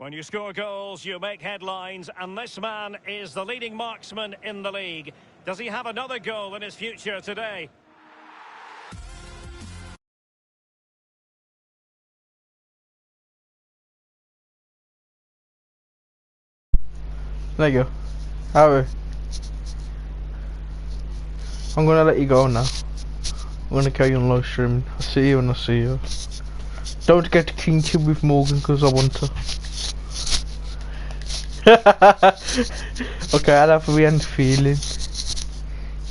When you score goals, you make headlines, and this man is the leading marksman in the league. Does he have another goal in his future today? There you go. Harry, I'm gonna let you go now. I'm gonna carry on live streaming. I'll see you when I see you. Don't get kinky with Morgan because I want to. Okay, I'll have Rianne's feeling.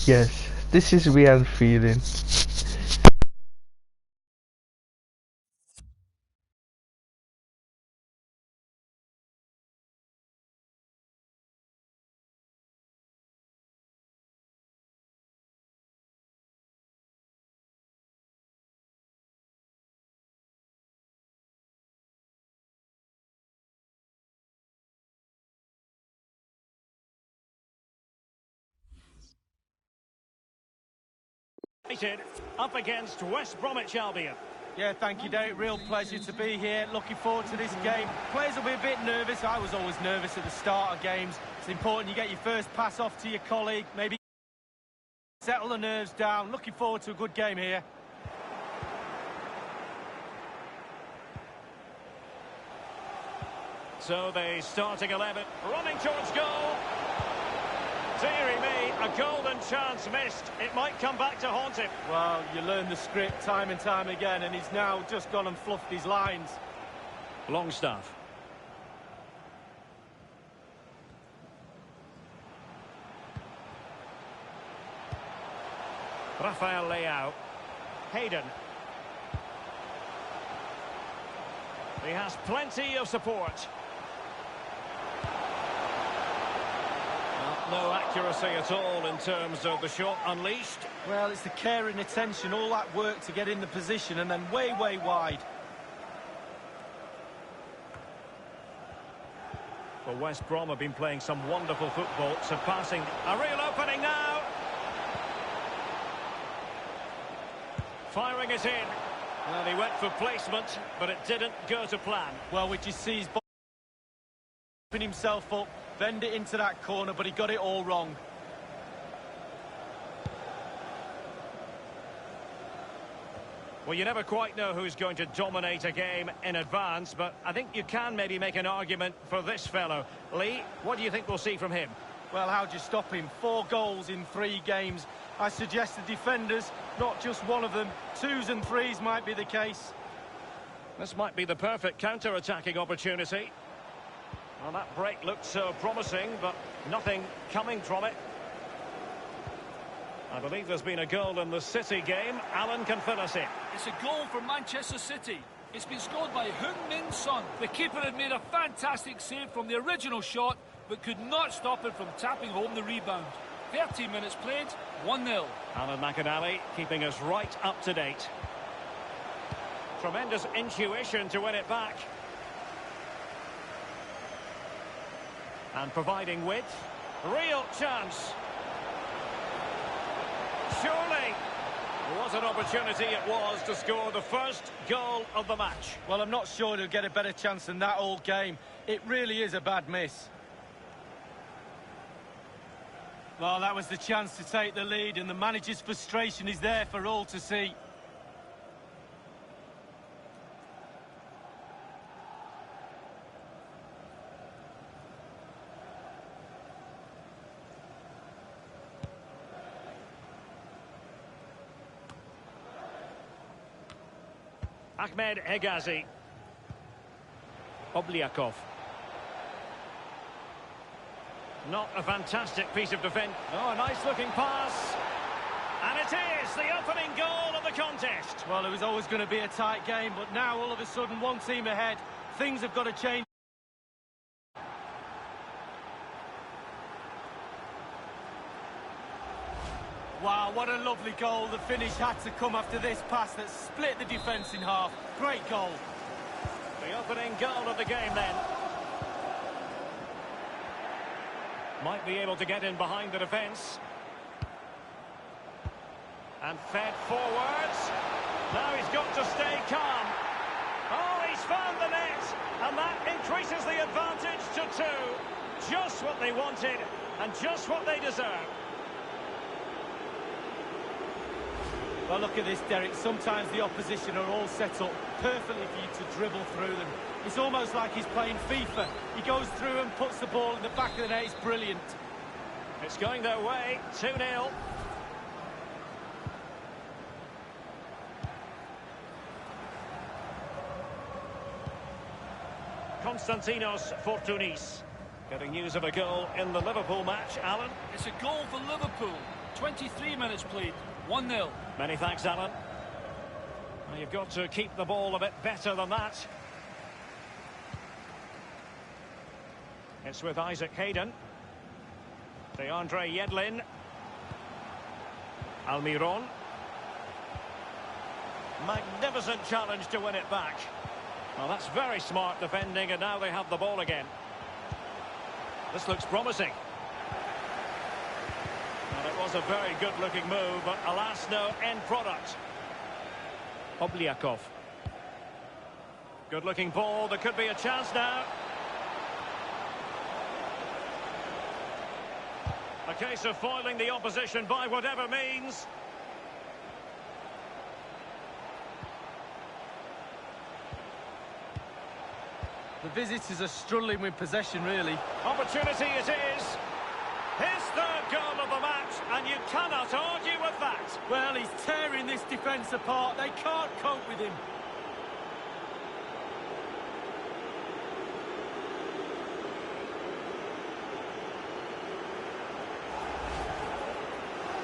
Yes, this is Rianne's feeling. Up against West Bromwich Albion. Yeah, thank you, Derek. Real pleasure to be here. Looking forward to this game. Players will be a bit nervous. I was always nervous at the start of games. It's important you get your first pass off to your colleague. Maybe settle the nerves down. Looking forward to a good game here. So the starting 11 running towards goal. Deary me, a golden chance missed. It might come back to haunt him. Well, you learn the script time and time again, and he's now just gone and fluffed his lines. Longstaff. Rafael Leao. Hayden. He has plenty of support. No accuracy at all in terms of the shot unleashed. Well, it's the care and attention, all that work to get in the position and then way wide. Well, West Brom have been playing some wonderful football, surpassing a real opening now. Firing it in. Well, he went for placement, but it didn't go to plan. Well, we just see he's putting himself up, bend it into that corner, but he got it all wrong. Well, you never quite know who's going to dominate a game in advance, but I think you can maybe make an argument for this fellow. Lee, what do you think we'll see from him? Well, how do you stop him? 4 goals in 3 games. I suggest the defenders, not just one of them, 2s and 3s might be the case. This might be the perfect counter-attacking opportunity. Well, that break looked so promising, but nothing coming from it. I believe there's been a goal in the City game. Alan can fill us in. It's a goal for Manchester City. It's been scored by Heung-min Son. The keeper had made a fantastic save from the original shot, but could not stop it from tapping home the rebound. 13 minutes played, 1-0. Alan McInally keeping us right up to date. Tremendous intuition to win it back. And providing width. Real chance. Surely. What an opportunity it was to score the first goal of the match. Well, I'm not sure he'll get a better chance than that all game. It really is a bad miss. Well, that was the chance to take the lead, and the manager's frustration is there for all to see. Ahmed Hegazi. Obliakov. Not a fantastic piece of defence. Oh, a nice-looking pass. And it is the opening goal of the contest. Well, it was always going to be a tight game, but now all of a sudden one team ahead. Things have got to change. Wow, what a lovely goal. The finish had to come after this pass that split the defence in half. Great goal. The opening goal of the game then. Might be able to get in behind the defence. And fed forwards. Now he's got to stay calm. Oh, he's found the net, and that increases the advantage to 2. Just what they wanted, and just what they deserve. Well, look at this, Derek. Sometimes the opposition are all set up perfectly for you to dribble through them. It's almost like he's playing FIFA. He goes through and puts the ball in the back of the net. It's brilliant. It's going their way, 2-0. Konstantinos Fortounis getting news of a goal in the Liverpool match. Alan? It's a goal for Liverpool. 23 minutes played. 1-0. Many thanks, Alan. Well, you've got to keep the ball a bit better than that. It's with Isaac Hayden. DeAndre Yedlin. Almiron. Magnificent challenge to win it back. Well, that's very smart defending, and now they have the ball again. This looks promising. And it was a very good-looking move, but alas, no end product. Obliakov. Good-looking ball. There could be a chance now. A case of foiling the opposition by whatever means. The visitors are struggling with possession, really. Opportunity it is. His third goal of the match, and you cannot argue with that. Well, he's tearing this defence apart. They can't cope with him.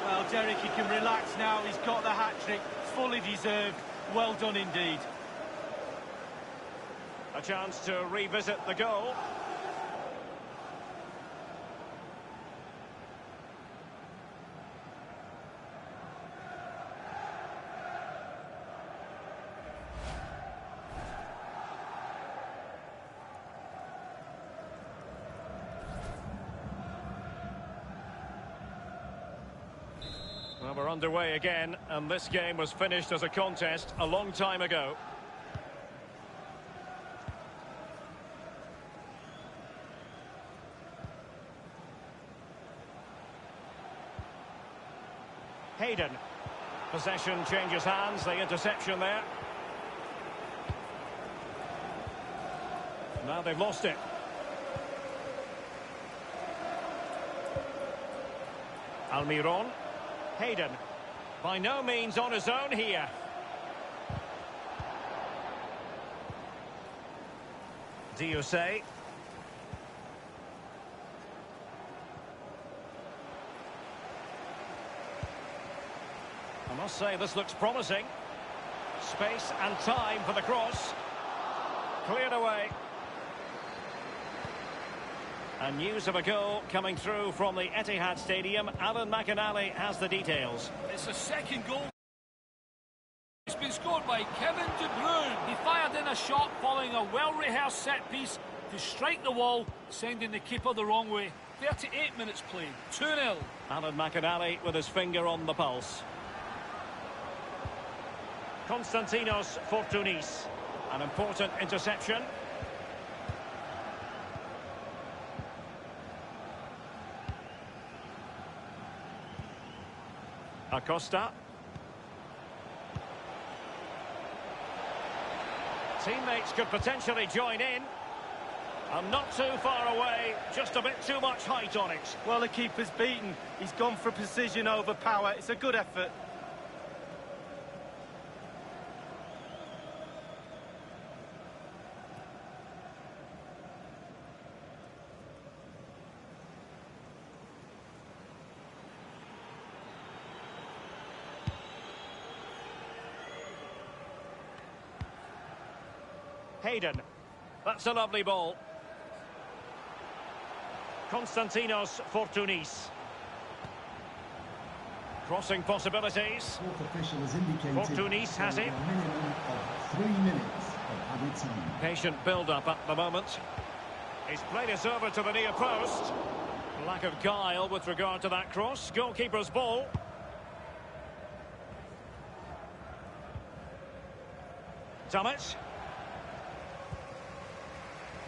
Well, Derek, he can relax now. He's got the hat-trick. Fully deserved. Well done indeed. A chance to revisit the goal. Well, we're underway again, and this game was finished as a contest a long time ago. Hayden. Possession changes hands, the interception there. Now they've lost it. Almiron. Hayden. By no means on his own here. Diosay. I must say this looks promising. Space and time for the cross. Cleared away. And news of a goal coming through from the Etihad Stadium. Alan McInally has the details. It's a second goal. It's been scored by Kevin De Bruyne. He fired in a shot following a well-rehearsed set piece to strike the wall, sending the keeper the wrong way. 38 minutes played. 2-0. Alan McInally with his finger on the pulse. Konstantinos Fortounis. An important interception. Acosta. Teammates could potentially join in. And not too far away, just a bit too much height on it. Well, the keeper's beaten. He's gone for precision over power. It's a good effort. Hayden. That's a lovely ball. Konstantinos Fortounis. Crossing possibilities. Fortounis has it. A minimum of 3 minutes of added time. Patient build-up at the moment. He's played it over to the near post. Lack of guile with regard to that cross. Goalkeeper's ball. Dummett.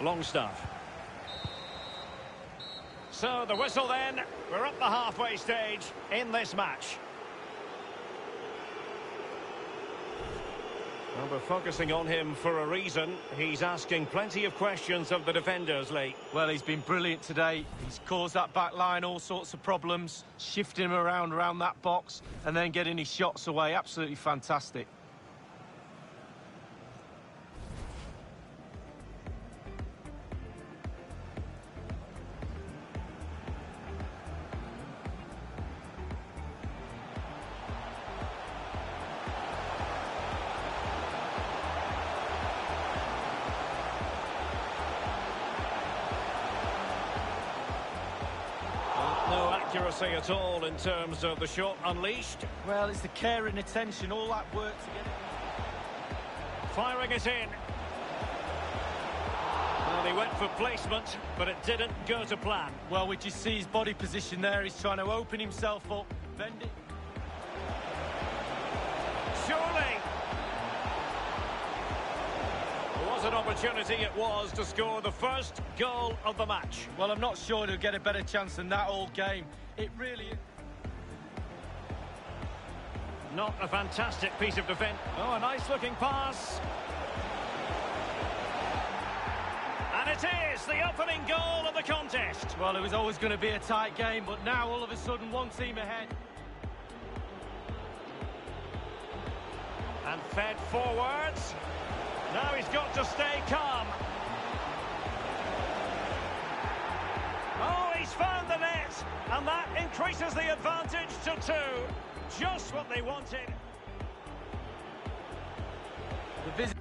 Longstaff. So the whistle then. We're up the halfway stage in this match. Well, we're focusing on him for a reason. He's asking plenty of questions of the defenders, Lee. Well, he's been brilliant today. He's caused that back line all sorts of problems, shifting him around that box, and then getting his shots away. Absolutely fantastic. No accuracy at all in terms of the shot unleashed. Well, it's the care and attention, all that work to get it. Firing it in. Well, he went for placement, but it didn't go to plan. Well, we just see his body position there. He's trying to open himself up, bend it. Surely! What an opportunity it was to score the first goal of the match. Well, I'm not sure he'll get a better chance than that all game. It really is. Not a fantastic piece of defence. Oh, a nice-looking pass. And it is the opening goal of the contest. Well, it was always going to be a tight game, but now all of a sudden one team ahead. And fed forwards. Now he's got to stay calm. Oh, he's found the net. And that increases the advantage to 2. Just what they wanted. The visit.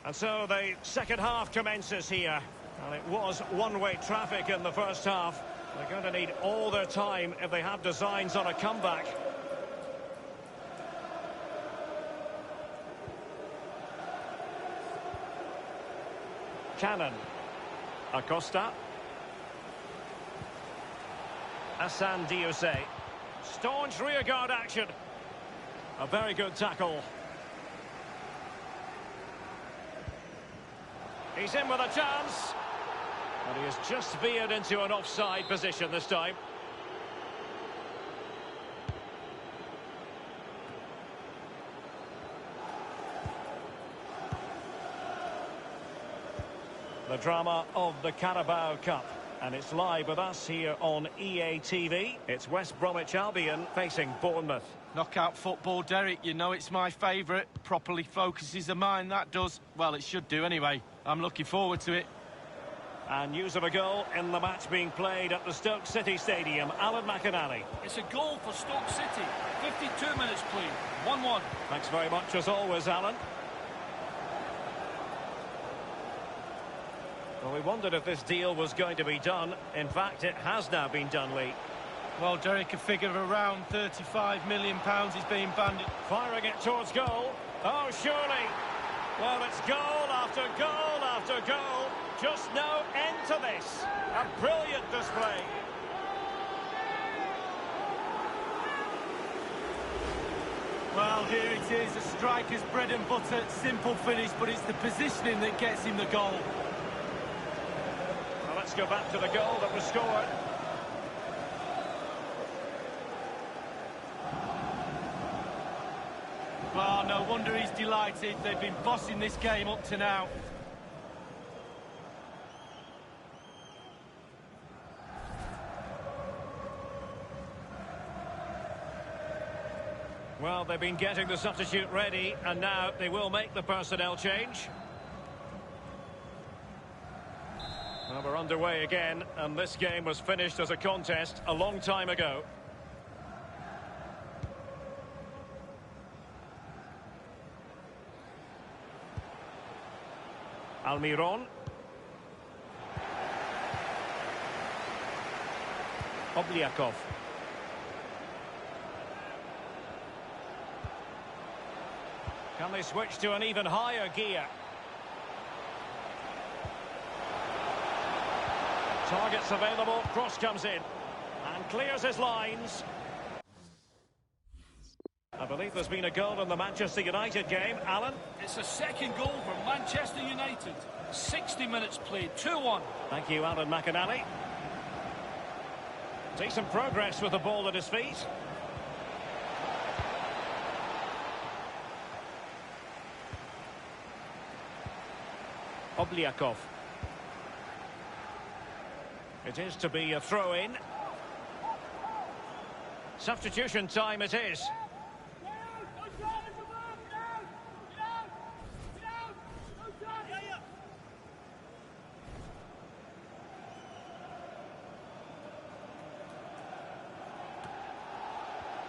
And so the second half commences here. Well, it was one-way traffic in the first half. They're going to need all their time if they have designs on a comeback. Cannon. Acosta. Hassan Diose. Staunch rearguard action. A very good tackle. He's in with a chance. But he has just veered into an offside position this time. The drama of the Carabao Cup. And it's live with us here on EA TV. It's West Bromwich Albion facing Bournemouth. Knockout football, Derek, you know it's my favourite. Properly focuses the mind, that does. Well, it should do anyway. I'm looking forward to it. And news of a goal in the match being played at the Stoke City Stadium. Alan McInally. It's a goal for Stoke City. 52 minutes played. 1-1. Thanks very much as always, Alan. Well, we wondered if this deal was going to be done. In fact, it has now been done, Lee. Well, Derek, a figure of around £35 million is being banded. Firing it towards goal. Oh, surely. Well, it's goal after goal after goal. Just no end to this. A brilliant display. Well, here it is, a striker's bread and butter, simple finish, but it's the positioning that gets him the goal. Well, let's go back to the goal that was scored. Well, no wonder he's delighted. They've been bossing this game up to now. Well, they've been getting the substitute ready, and now they will make the personnel change. Well, we're underway again, and this game was finished as a contest a long time ago. Almiron. Obliakov. Can they switch to an even higher gear? Targets available, cross comes in and clears his lines. I believe there's been a goal in the Manchester United game. Alan? It's a second goal for Manchester United. 60 minutes played, 2-1. Thank you, Alan McInally. Decent progress with the ball at his feet. Obliakov. It is to be a throw-in. Substitution time it is.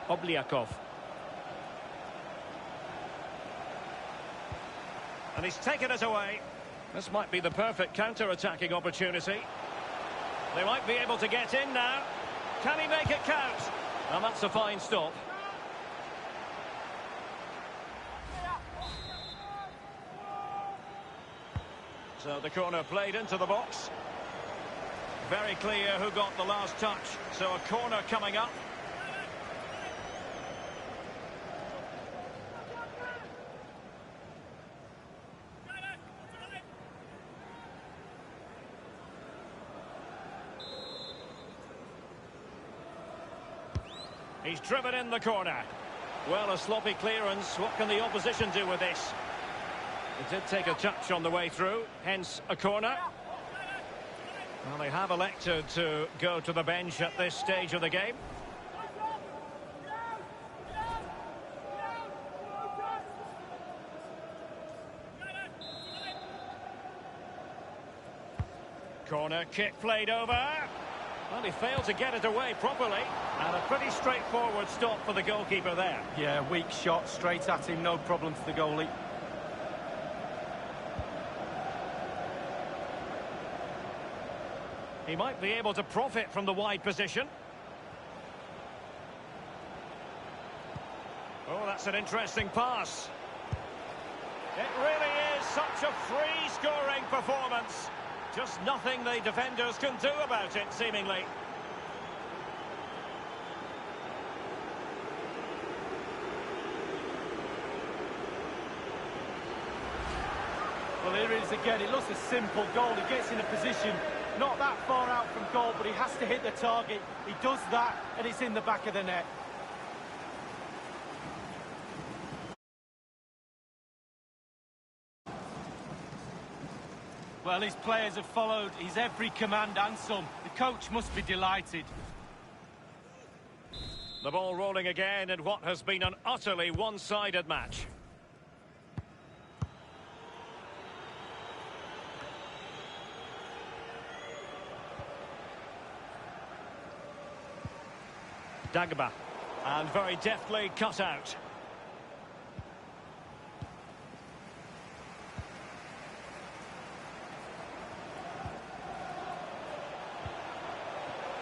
Obliakov. And he's taken it away. This might be the perfect counter-attacking opportunity. They might be able to get in now. Can he make it count? Well, that's a fine stop. So the corner played into the box. Very clear who got the last touch. So a corner coming up. He's driven in the corner. Well, a sloppy clearance. What can the opposition do with this? It did take a touch on the way through, hence a corner. Well, they have elected to go to the bench at this stage of the game. Corner kick played over. Well, he failed to get it away properly. And a pretty straightforward stop for the goalkeeper there. Yeah, weak shot, straight at him, no problem for the goalie. He might be able to profit from the wide position. Oh, that's an interesting pass. It really is such a free-scoring performance. Just nothing the defenders can do about it, seemingly. Well, here it is again. It looks a simple goal. He gets in a position not that far out from goal, but he has to hit the target. He does that, and it's in the back of the net. Well, his players have followed his every command and some. The coach must be delighted. The ball rolling again in what has been an utterly one-sided match. Dagba, and very deftly cut out.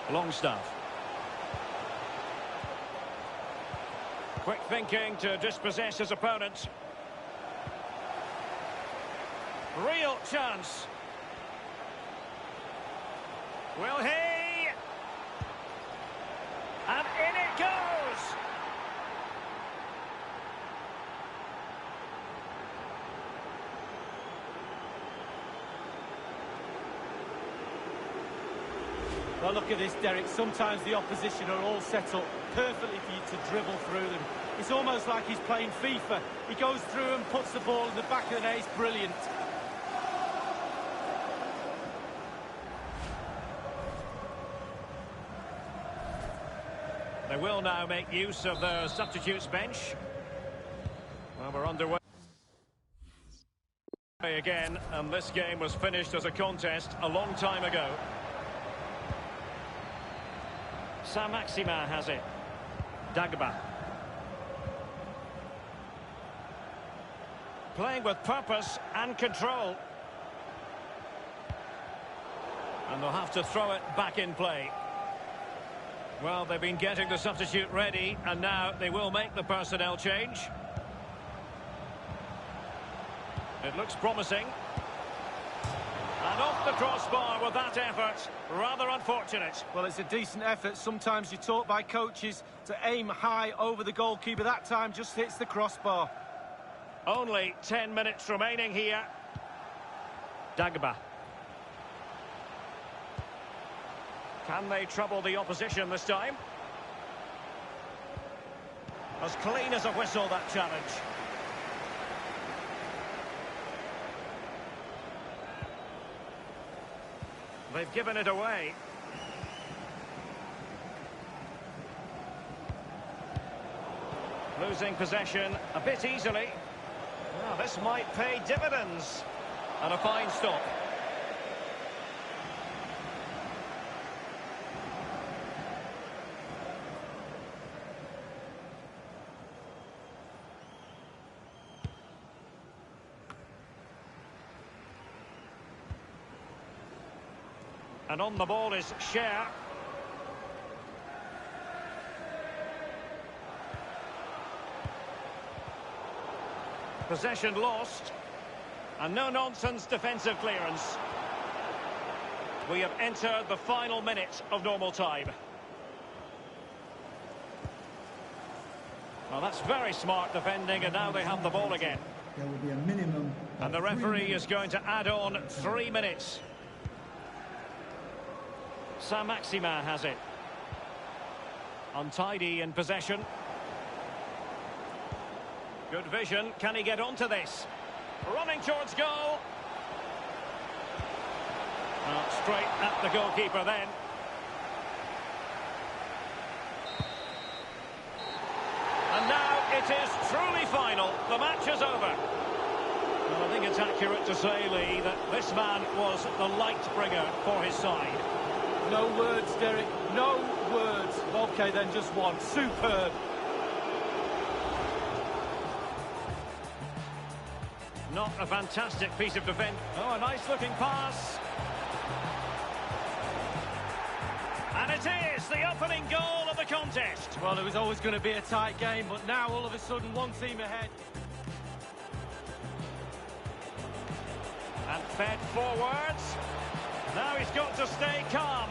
Longstaff. Quick thinking to dispossess his opponent. Real chance. Will he? And in it goes! Well, look at this, Derek. Sometimes the opposition are all set up perfectly for you to dribble through them. It's almost like he's playing FIFA. He goes through and puts the ball in the back of the net. It's brilliant. They will now make use of their substitutes bench. Well, we're underway again, and this game was finished as a contest a long time ago. Saint-Maximin has it. Dagba. Playing with purpose and control. And they'll have to throw it back in play. Well, they've been getting the substitute ready, and now they will make the personnel change. It looks promising. And off the crossbar with that effort. Rather unfortunate. Well, it's a decent effort. Sometimes you're taught by coaches to aim high over the goalkeeper. That time just hits the crossbar. Only 10 minutes remaining here. Dagba. Can they trouble the opposition this time? As clean as a whistle, that challenge. They've given it away. Losing possession a bit easily. Well, this might pay dividends. And a fine stop. And on the ball is Cher. Possession lost. And no-nonsense defensive clearance. We have entered the final minute of normal time. Well, that's very smart defending, and now they have the ball again. There will be a minimum. And the referee is going to add on 3 minutes. Saint-Maximin has it. Untidy in possession. Good vision. Can he get onto this? Running towards goal. Straight at the goalkeeper then. And now it is truly final. The match is over. Well, I think it's accurate to say, Lee, that this man was the light bringer for his side. No words, Derek. No words. Okay, then just one. Superb. Not a fantastic piece of defence. Oh, a nice-looking pass. And it is the opening goal of the contest. Well, it was always going to be a tight game, but now all of a sudden one team ahead. And fed forwards. Now he's got to stay calm.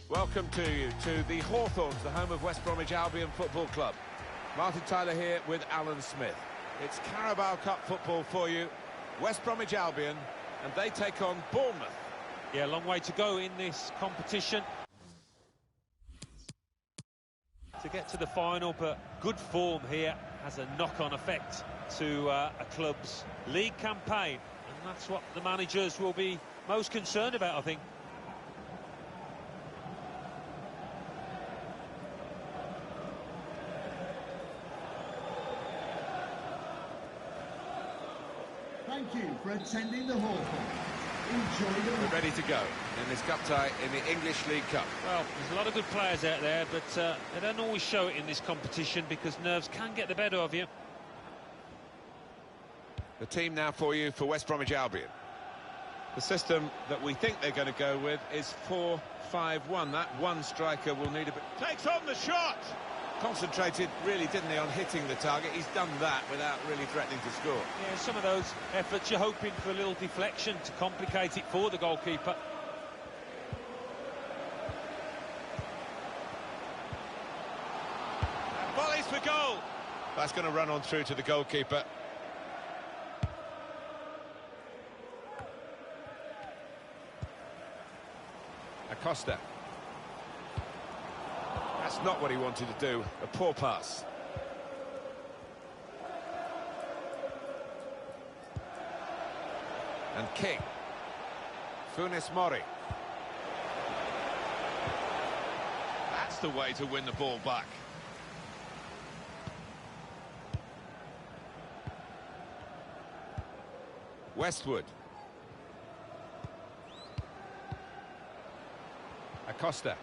Welcome to you to the Hawthorns, the home of West Bromwich Albion Football Club. Martin Tyler here with Alan Smith. It's Carabao Cup football for you. West Bromwich Albion, and they take on Bournemouth. Yeah, a long way to go in this competition to get to the final, but good form here has a knock-on effect to a club's league campaign, and that's what the managers will be most concerned about, I think. Thank you for attending the Hawthorns. Enjoy the We're ready to go in this cup tie in the English League Cup. Well, there's a lot of good players out there, but they don't always show it in this competition because nerves can get the better of you. The team now for you for West Bromwich Albion. The system that we think they're going to go with is 4-5-1. That one striker will need a bit... Takes on the shot! Concentrated, really, didn't he, on hitting the target. He's done that without really threatening to score. Yeah, some of those efforts, you're hoping for a little deflection to complicate it for the goalkeeper. And volleys for goal! That's going to run on through to the goalkeeper. Acosta. That's not what he wanted to do. A poor pass. And King. Funes Mori. That's the way to win the ball back. Westwood. Acosta.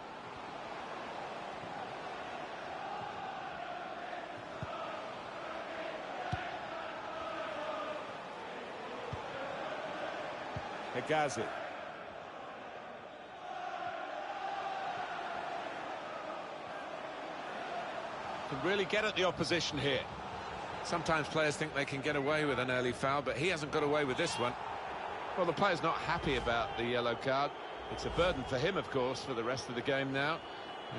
Hegazi. Can really get at the opposition here. Sometimes players think they can get away with an early foul, but he hasn't got away with this one. Well, the player's not happy about the yellow card. It's a burden for him, of course, for the rest of the game now.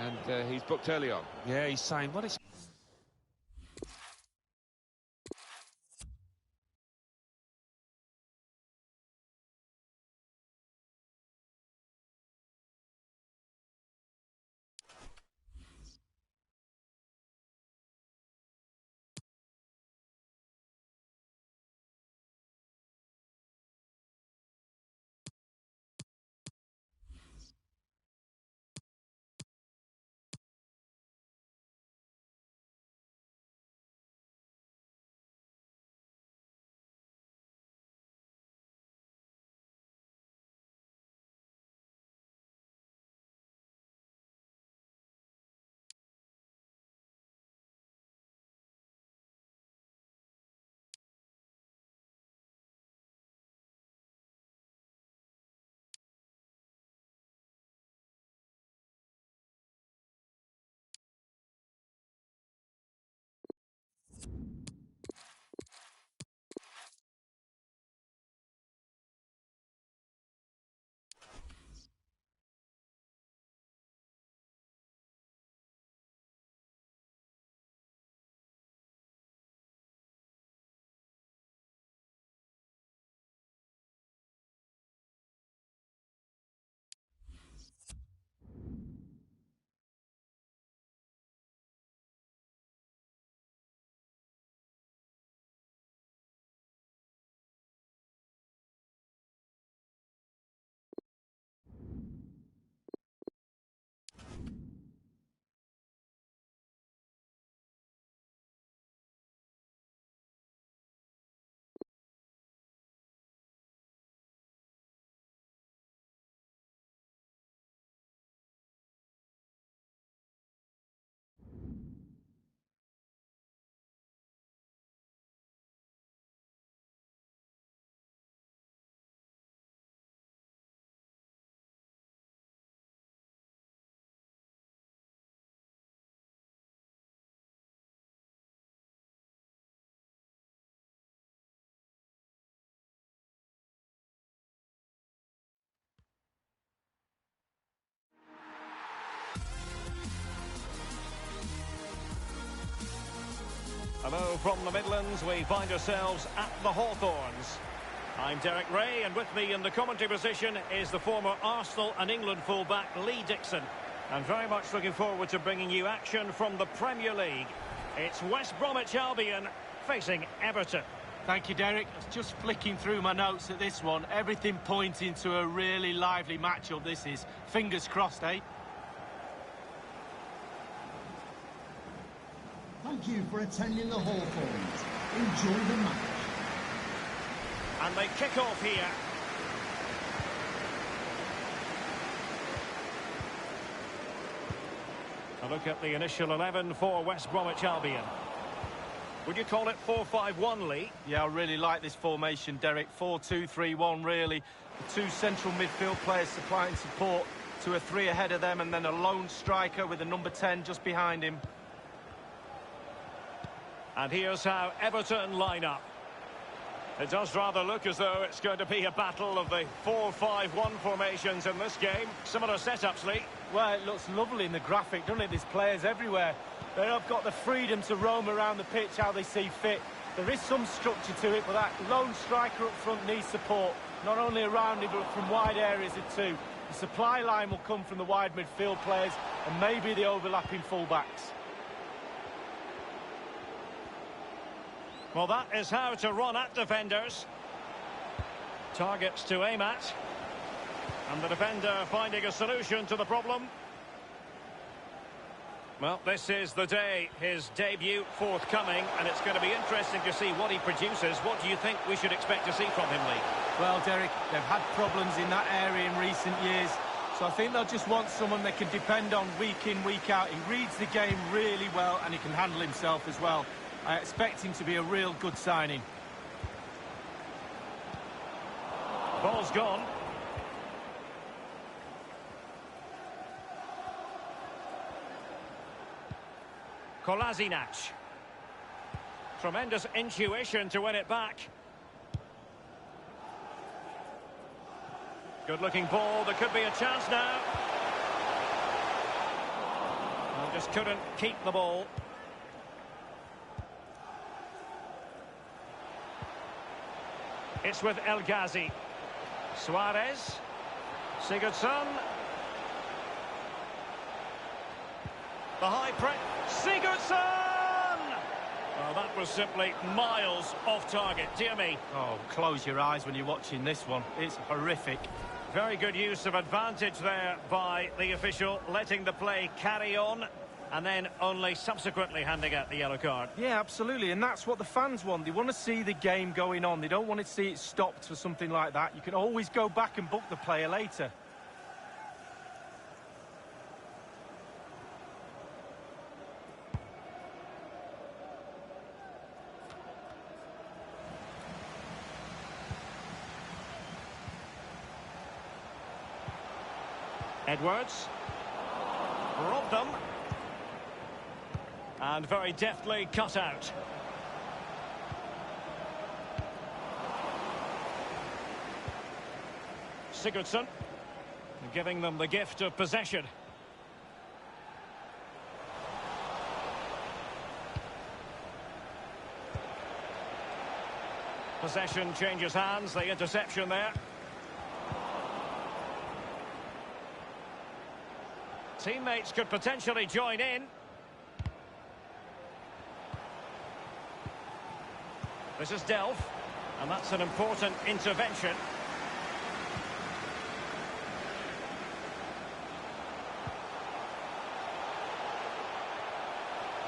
And he's booked early on. Yeah, he's saying, what is... Hello from the Midlands, we find ourselves at the Hawthorns. I'm Derek Ray, and with me in the commentary position is the former Arsenal and England fullback Lee Dixon. And very much looking forward to bringing you action from the Premier League. It's West Bromwich Albion facing Everton. Thank you, Derek. I was just flicking through my notes at this one. Everything pointing to a really lively matchup this is. Fingers crossed, eh? Thank you for attending the Hawthorns. Enjoy the match. And they kick off here. A look at the initial 11 for West Bromwich Albion. Would you call it 4-5-1, Lee? Yeah, I really like this formation, Derek. 4-2-3-1, really. The two central midfield players supplying support to a three ahead of them, and then a lone striker with a number 10 just behind him. And here's how Everton line up. It does rather look as though it's going to be a battle of the 4-5-1 formations in this game. Similar setups, Lee. Well, it looks lovely in the graphic, doesn't it? There's players everywhere. They have got the freedom to roam around the pitch how they see fit. There is some structure to it, but that lone striker up front needs support, not only around him, but from wide areas too. The supply line will come from the wide midfield players and maybe the overlapping fullbacks. Well, that is how to run at defenders. Targets to aim at. And the defender finding a solution to the problem. Well, this is the day, his debut forthcoming, and it's going to be interesting to see what he produces. What do you think we should expect to see from him, Lee? Well, Derek, they've had problems in that area in recent years, so I think they'll just want someone they can depend on week in, week out. He reads the game really well, and he can handle himself as well. I expect him to be a real good signing. Ball's gone. Kolasinac. Tremendous intuition to win it back. Good looking ball, there could be a chance now. Well, just couldn't keep the ball. It's with El Ghazi. Suarez. Sigurdsson. The high press. Sigurdsson! Well, that was simply miles off target. Dear me. Oh, close your eyes when you're watching this one. It's horrific. Very good use of advantage there by the official, letting the play carry on, and then only subsequently handing out the yellow card. Yeah, absolutely, and that's what the fans want. They want to see the game going on. They don't want to see it stopped for something like that. You can always go back and book the player later. Edwards. Robbed them. And very deftly cut out. Sigurdsson giving them the gift of possession. Possession changes hands, the interception there. Teammates could potentially join in. This is Delph, and that's an important intervention.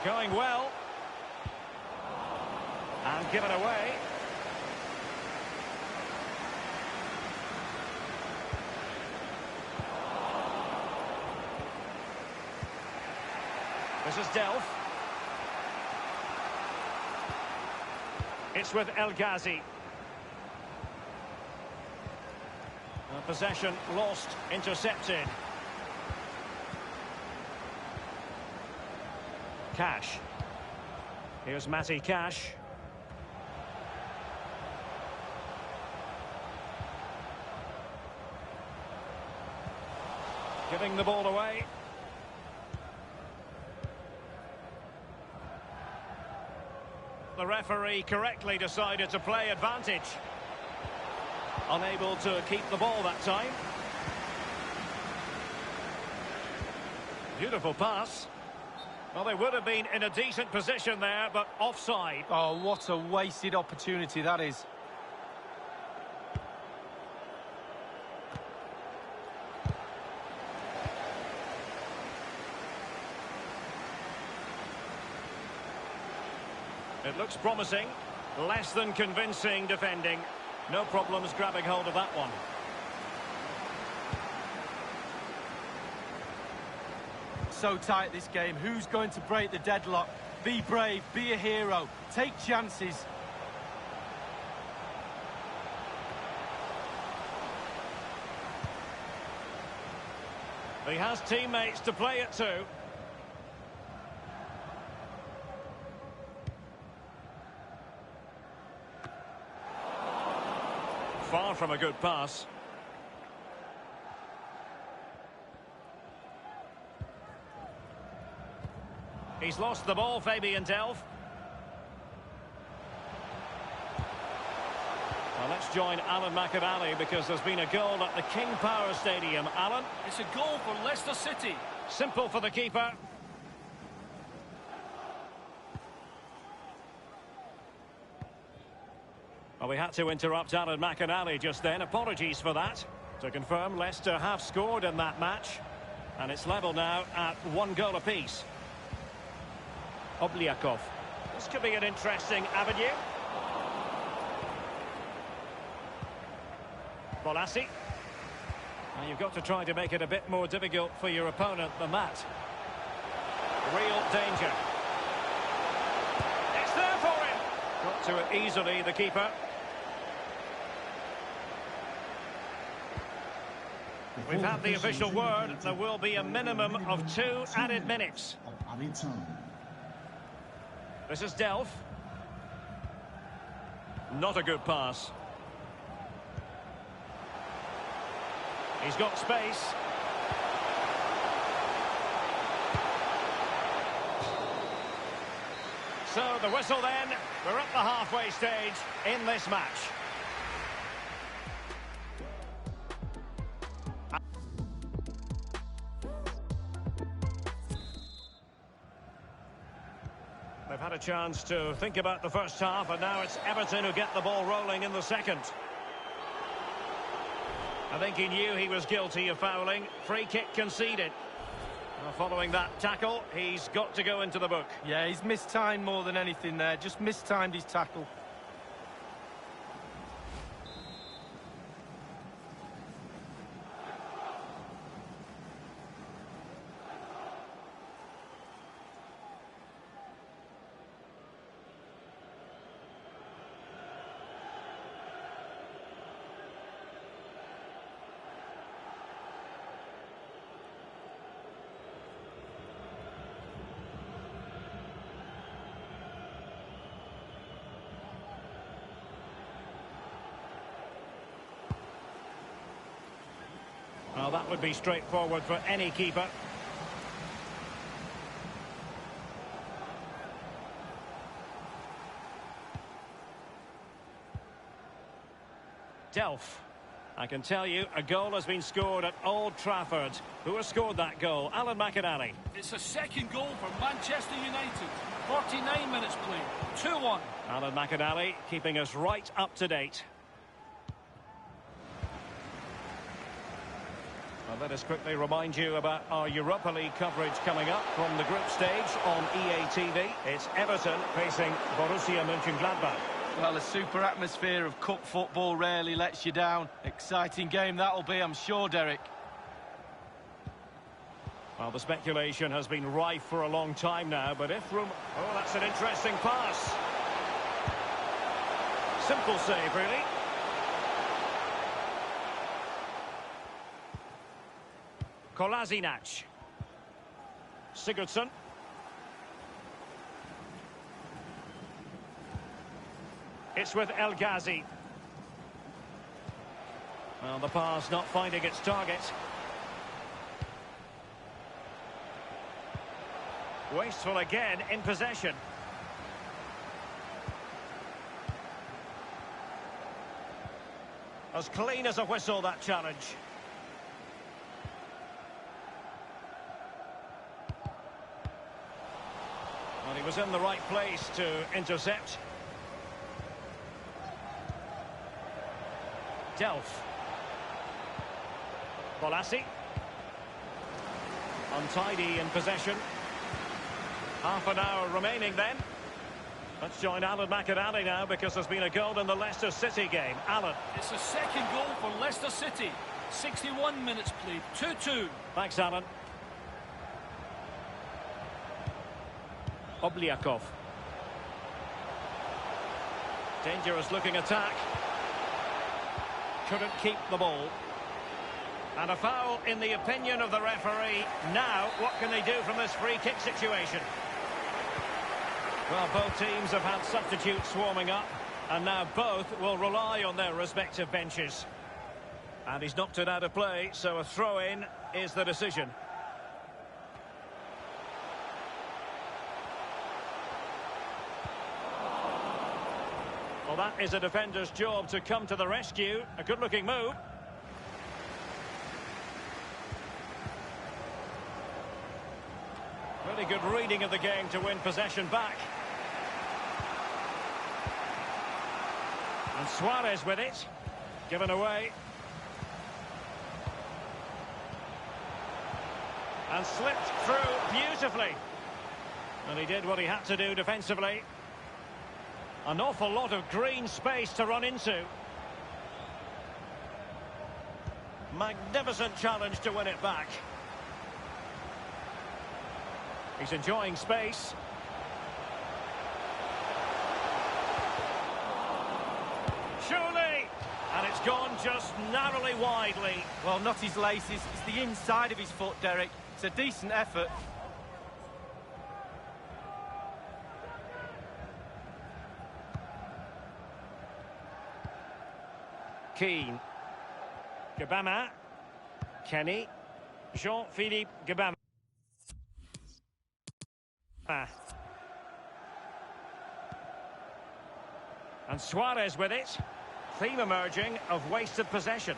Going well. And given away. This is Delph. It's with El Ghazi. Possession lost, intercepted. Cash. Here's Matty Cash. Giving the ball away. the referee correctly decided to play advantage. Unable to keep the ball that time. Beautiful pass. Well, they would have been in a decent position there, but offside. Oh, what a wasted opportunity that is. It looks promising. Less than convincing defending. No problems grabbing hold of that one. So tight this game. Who's going to break the deadlock? Be brave, be a hero, take chances. He has teammates to play it to. Far from a good pass. He's lost the ball, Fabian Delph. Well, let's join Alan McAnally because there's been a goal at the King Power Stadium. Alan? It's a goal for Leicester City. Simple for the keeper. Well, we had to interrupt Alan McAnally just then. Apologies for that. To confirm, Leicester have scored in that match. And it's level now at 1 goal apiece. Obliakov. This could be an interesting avenue. Bolassi. Well, you've got to try to make it a bit more difficult for your opponent than that. Real danger. It's there for him. Got to it easily, the keeper. We've had the official word. There will be a minimum of 2 added minutes. This is Delph. Not a good pass. He's got space. So the whistle then. We're at the halfway stage in this match. They've had a chance to think about the first half, and now it's Everton who get the ball rolling in the second. I think he knew he was guilty of fouling. Free kick conceded. Well, following that tackle, he's got to go into the book. Yeah, he's mistimed more than anything there. Just mistimed his tackle. Well, that would be straightforward for any keeper. Delph. I can tell you, a goal has been scored at Old Trafford. Who has scored that goal? Alan McAnally. It's a second goal for Manchester United. 49 minutes played. 2-1. Alan McAnally keeping us right up to date. Well, let us quickly remind you about our Europa League coverage coming up from the group stage on EA TV. It's Everton facing Borussia Mönchengladbach. Well, a super atmosphere of cup football rarely lets you down. Exciting game that'll be, I'm sure, Derek. Well, the speculation has been rife for a long time now, but if room... Oh, that's an interesting pass. Simple save, really. Kolasinac. Sigurdsson. It's with El Ghazi. Well, the pass not finding its target. Wasteful again in possession. As clean as a whistle, that challenge. Well, he was in the right place to intercept. Delph. Bolassi. Untidy in possession. Half an hour remaining then. Let's join Alan McAdally now because there's been a goal in the Leicester City game. Alan. It's the second goal for Leicester City. 61 minutes played. 2-2. Thanks, Alan. Obliakov. Dangerous looking attack. Couldn't keep the ball. And a foul in the opinion of the referee. Now, what can they do from this free kick situation? Well, both teams have had substitutes swarming up, and now both will rely on their respective benches. And he's knocked it out of play, so a throw-in is the decision. Well, that is a defender's job to come to the rescue. A good-looking move. Really good reading of the game to win possession back. And Suarez with it. Given away. And slipped through beautifully. And he did what he had to do defensively. An awful lot of green space to run into. Magnificent challenge to win it back. He's enjoying space. Surely! And it's gone just narrowly widely. Well, not his laces, it's the inside of his foot, Derek. It's a decent effort. Keane. Gabama. Kenny. Jean-Philippe Gabama. And Suarez with it. Theme emerging of wasted possession.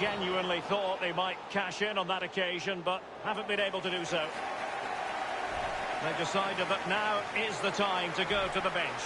Genuinely thought they might cash in on that occasion, but haven't been able to do so. They've decided that now is the time to go to the bench.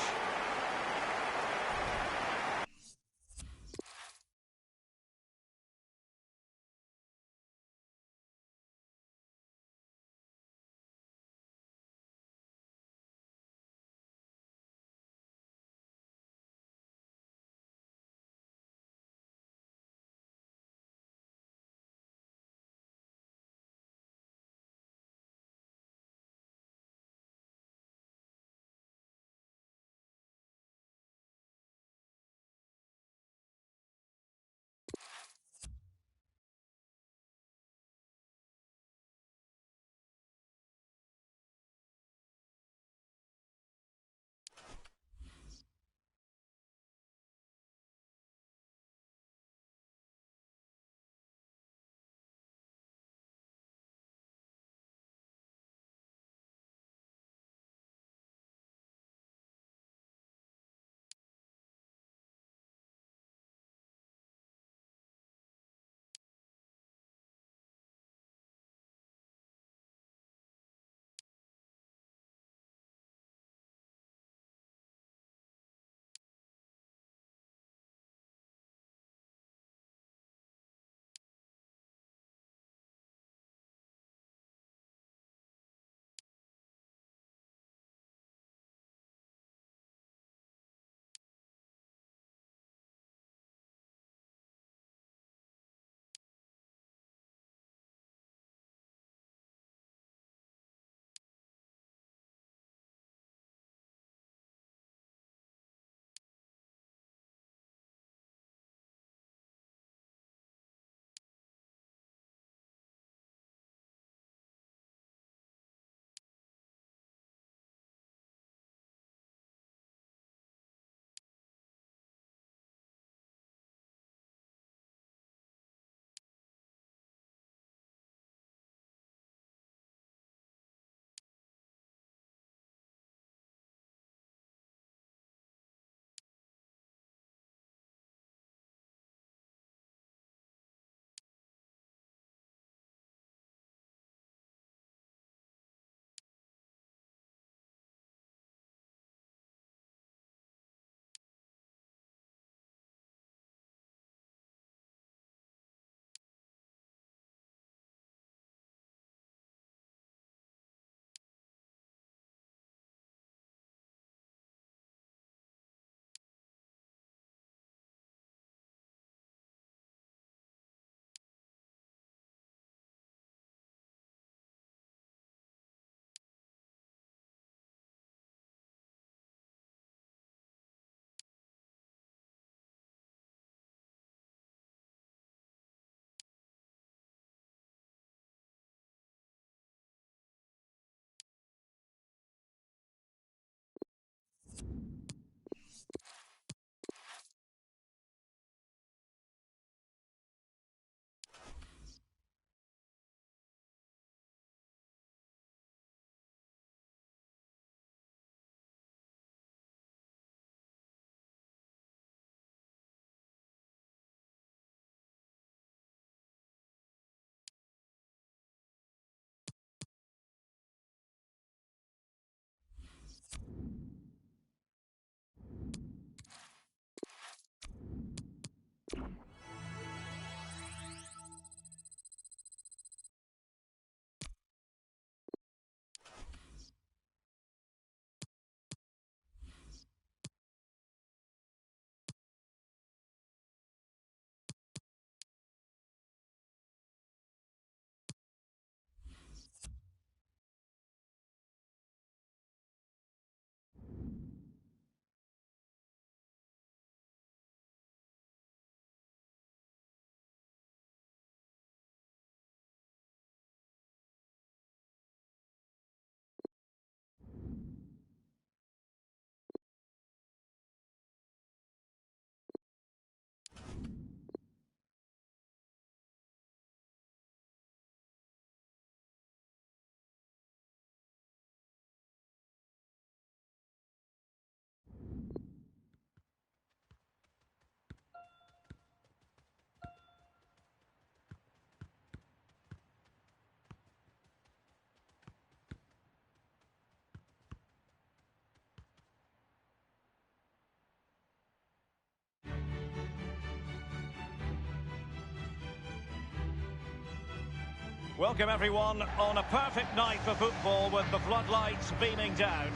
Welcome everyone on a perfect night for football with the floodlights beaming down.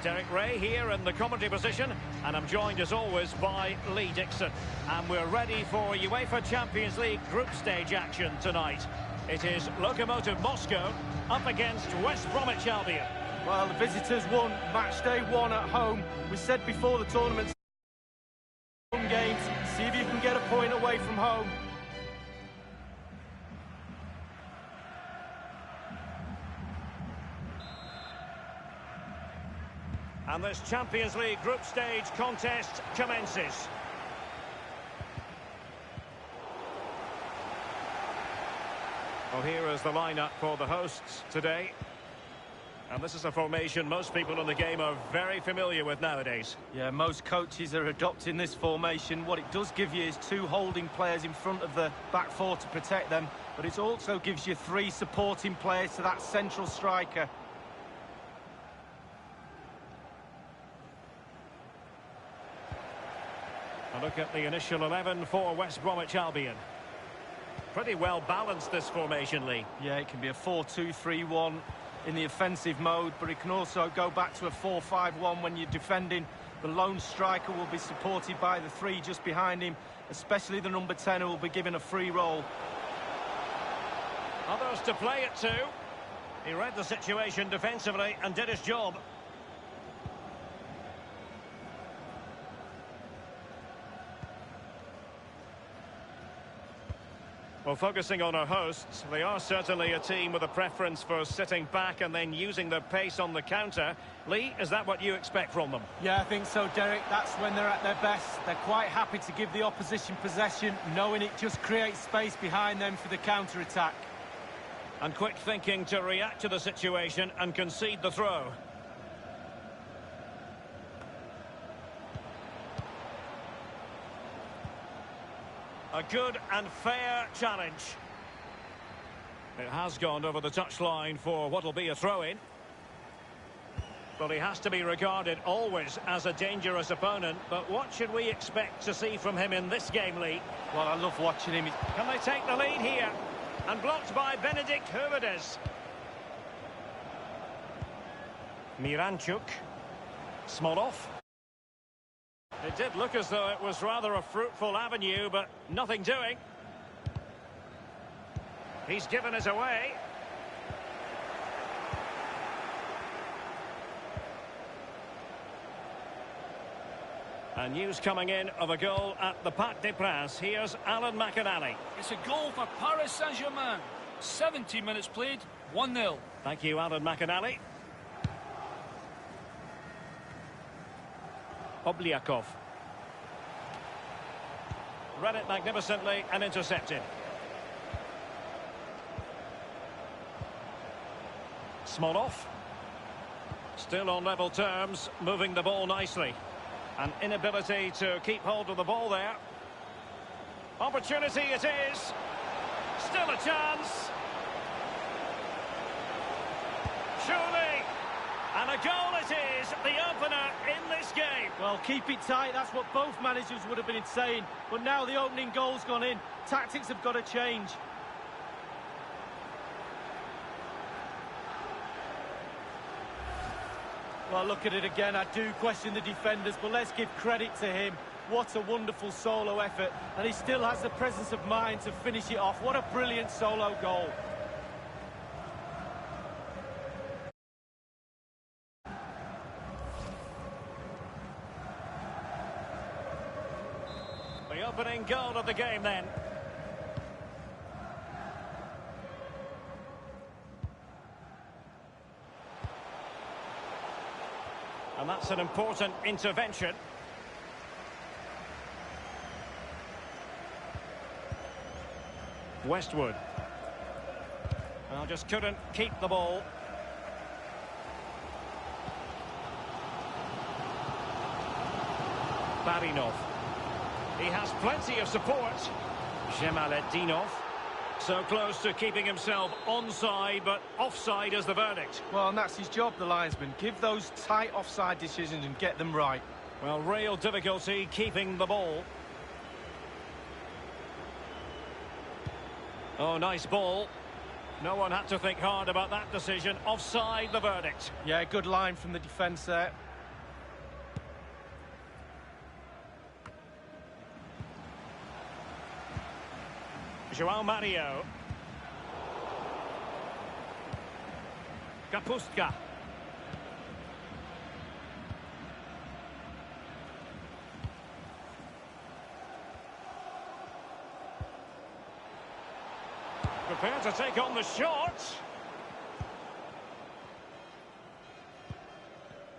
Derek Ray here in the commentary position, and I'm joined as always by Lee Dixon. And we're ready for UEFA Champions League group stage action tonight. It is Lokomotiv Moscow up against West Bromwich Albion. Well, the visitors won match day 1 at home. We said before the tournament, home games, see if you can get a point away from home. And this Champions League group stage contest commences. Well, here is the lineup for the hosts today. And this is a formation most people in the game are very familiar with nowadays. Yeah, most coaches are adopting this formation. What it does give you is 2 holding players in front of the back 4 to protect them, but it also gives you 3 supporting players to that central striker. A look at the initial 11 for West Bromwich Albion. Pretty well balanced, this formation, Lee. Yeah, it can be a 4-2-3-1 in the offensive mode, but it can also go back to a 4-5-1 when you're defending. The lone striker will be supported by the 3 just behind him, especially the number 10 who will be given a free role. Others to play it to. He read the situation defensively and did his job. Well, focusing on our hosts, they are certainly a team with a preference for sitting back and then using their pace on the counter. Lee, is that what you expect from them? Yeah, I think so, Derek. That's when they're at their best. They're quite happy to give the opposition possession, knowing it just creates space behind them for the counter-attack. And quick thinking to react to the situation and concede the throw. A good and fair challenge. It has gone over the touchline for what will be a throw-in. Well, he has to be regarded always as a dangerous opponent, but what should we expect to see from him in this game, Lee? Well, I love watching him. Can they take the lead here? And blocked by Benedikt Hövedes. Miranchuk. Smolov. It did look as though it was rather a fruitful avenue, but nothing doing. He's given us away. And news coming in of a goal at the Parc des Princes. Here's Alan McInally. It's a goal for Paris Saint-Germain. 70 minutes played, 1-0. Thank you, Alan McInally. Obliakov. Read it magnificently and intercepted. Smolov. Still on level terms, moving the ball nicely. An inability to keep hold of the ball there. Opportunity it is. Still a chance. Surely. And a goal it is, the opener in this game. Well, keep it tight, that's what both managers would have been saying. But now the opening goal's gone in. Tactics have got to change. Well, look at it again. I do question the defenders, but let's give credit to him. What a wonderful solo effort. And he still has the presence of mind to finish it off. What a brilliant solo goal. The opening goal of the game then. And that's an important intervention. Westwood. Well, just couldn't keep the ball. Barinov. He has plenty of support. Jemaletdinov. So close to keeping himself onside, but offside is the verdict. Well, and that's his job, the linesman. Give those tight offside decisions and get them right. Well, real difficulty keeping the ball. Oh, nice ball. No one had to think hard about that decision. Offside, the verdict. Yeah, good line from the defence there. João Mario. Kapustka. Prepared to take on the shot.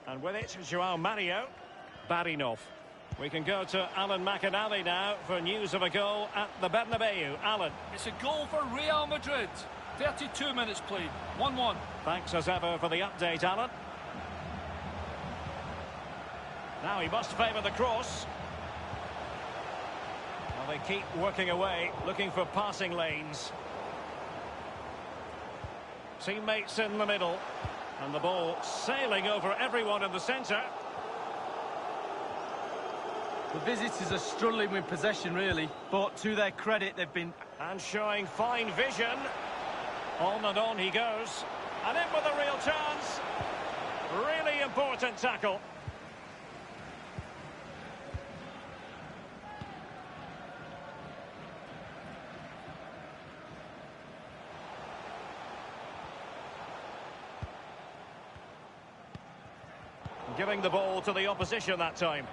And with it, João Mario. Barinov. We can go to Alan McInally now for news of a goal at the Bernabeu. Alan. It's a goal for Real Madrid. 32 minutes played. 1-1. Thanks as ever for the update, Alan. Now he must favour the cross. Well, they keep working away, looking for passing lanes. Teammates in the middle. And the ball sailing over everyone in the centre. The visitors are struggling with possession, really, but to their credit, they've been... And showing fine vision. On and on he goes. And in with a real chance. Really important tackle. Giving the ball to the opposition that time.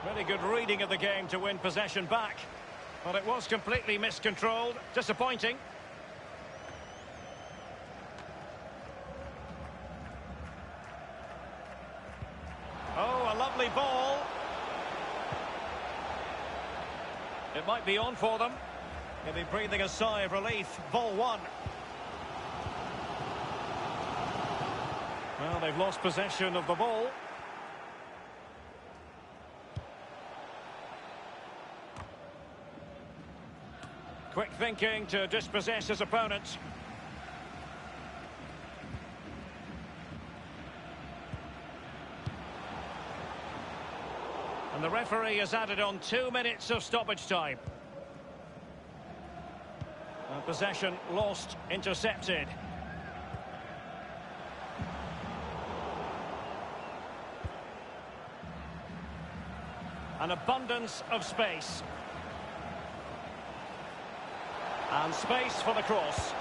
Really good reading of the game to win possession back. But it was completely miscontrolled. Disappointing. Oh, a lovely ball. It might be on for them. They'll be breathing a sigh of relief. Ball one. Well, they've lost possession of the ball. Quick thinking to dispossess his opponent. And the referee has added on 2 minutes of stoppage time. Possession lost, intercepted. An abundance of space. And space for the cross.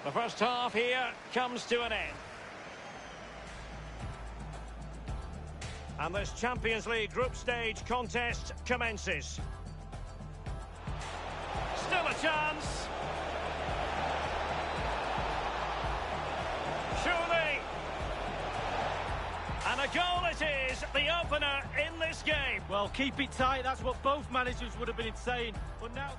The first half here comes to an end. And this Champions League group stage contest commences. Still a chance. Surely. And a goal it is, the opener in this game. Well, keep it tight, that's what both managers would have been saying. But now...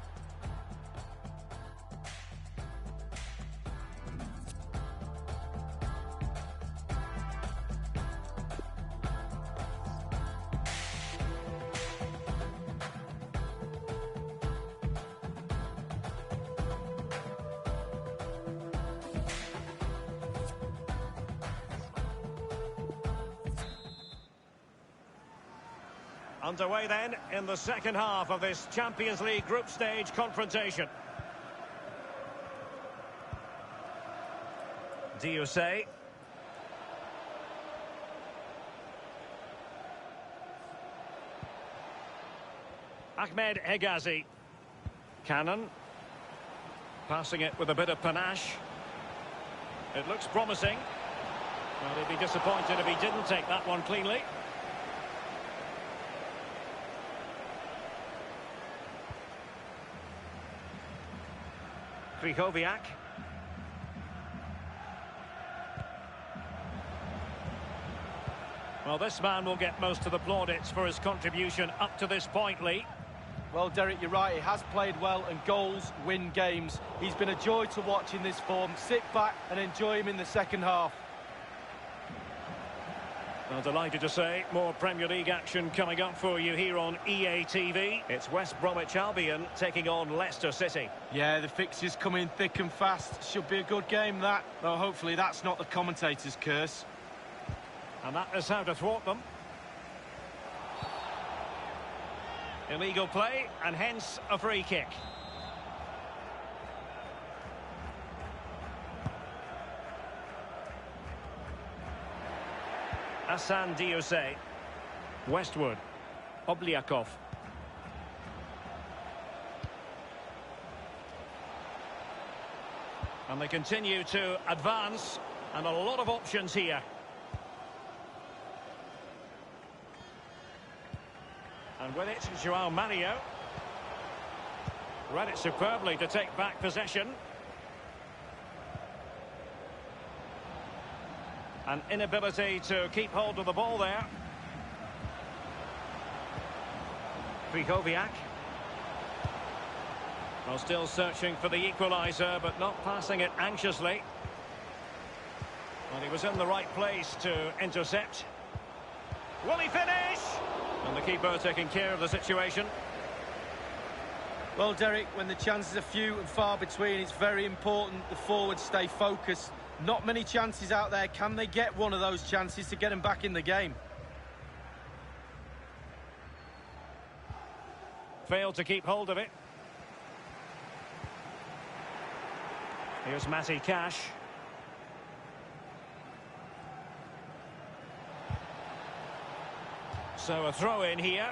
Underway then in the second half of this Champions League group stage confrontation. Do you say? Ahmed Hegazi. Cannon. Passing it with a bit of panache. It looks promising. Well, he'd be disappointed if he didn't take that one cleanly. Krychowiak. Well, this man will get most of the plaudits for his contribution up to this point, Lee. Well, Derek, you're right. He has played well, and goals win games. He's been a joy to watch in this form. Sit back and enjoy him in the second half. Well, delighted to say, more Premier League action coming up for you here on EA TV. It's West Bromwich Albion taking on Leicester City. Yeah, the fixtures come in thick and fast. Should be a good game, that. Though hopefully that's not the commentator's curse. And that is how to thwart them. Illegal play, and hence a free kick. Hassan Diose. Westwood. Obliakov. And they continue to advance, and a lot of options here. And with it, João Mario. Read it superbly to take back possession. An inability to keep hold of the ball there. Krychowiak. Well, still searching for the equaliser, but not passing it anxiously. And he was in the right place to intercept. Will he finish? And the keeper taking care of the situation. Well, Derek, when the chances are few and far between, it's very important the forwards stay focused. Not many chances out there. Can they get one of those chances to get them back in the game? Failed to keep hold of it. Here's Matty Cash. So a throw in here.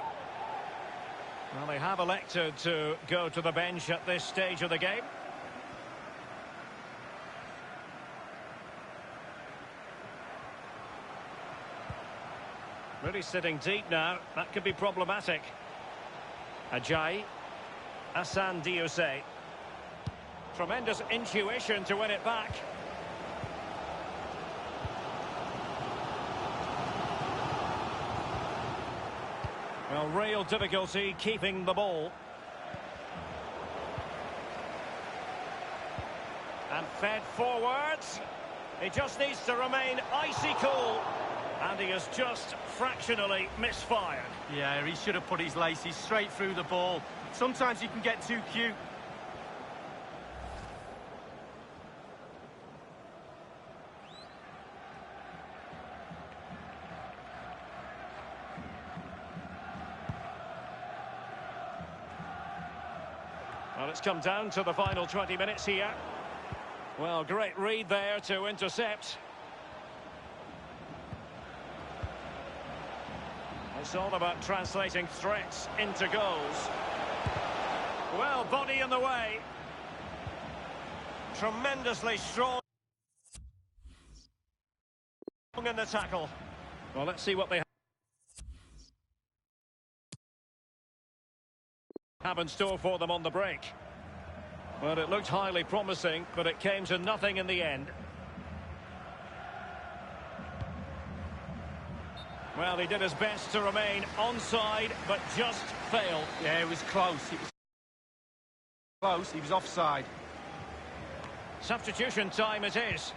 Well, they have elected to go to the bench at this stage of the game. Really sitting deep now. That could be problematic. Ajayi. Hassan Diose. Tremendous intuition to win it back. Well, real difficulty keeping the ball. And fed forwards. He just needs to remain icy cool. And he has just fractionally misfired. Yeah, he should have put his laces straight through the ball. Sometimes you can get too cute. Well, it's come down to the final 20 minutes here. Well, great read there to intercept. It's all about translating threats into goals. Well, body in the way. Tremendously strong in the tackle. Well, let's see what they have in store for them on the break. Well, it looked highly promising, but it came to nothing in the end. Well, he did his best to remain onside, but just failed. Yeah, it was close. It was close. He was offside. Substitution time it is.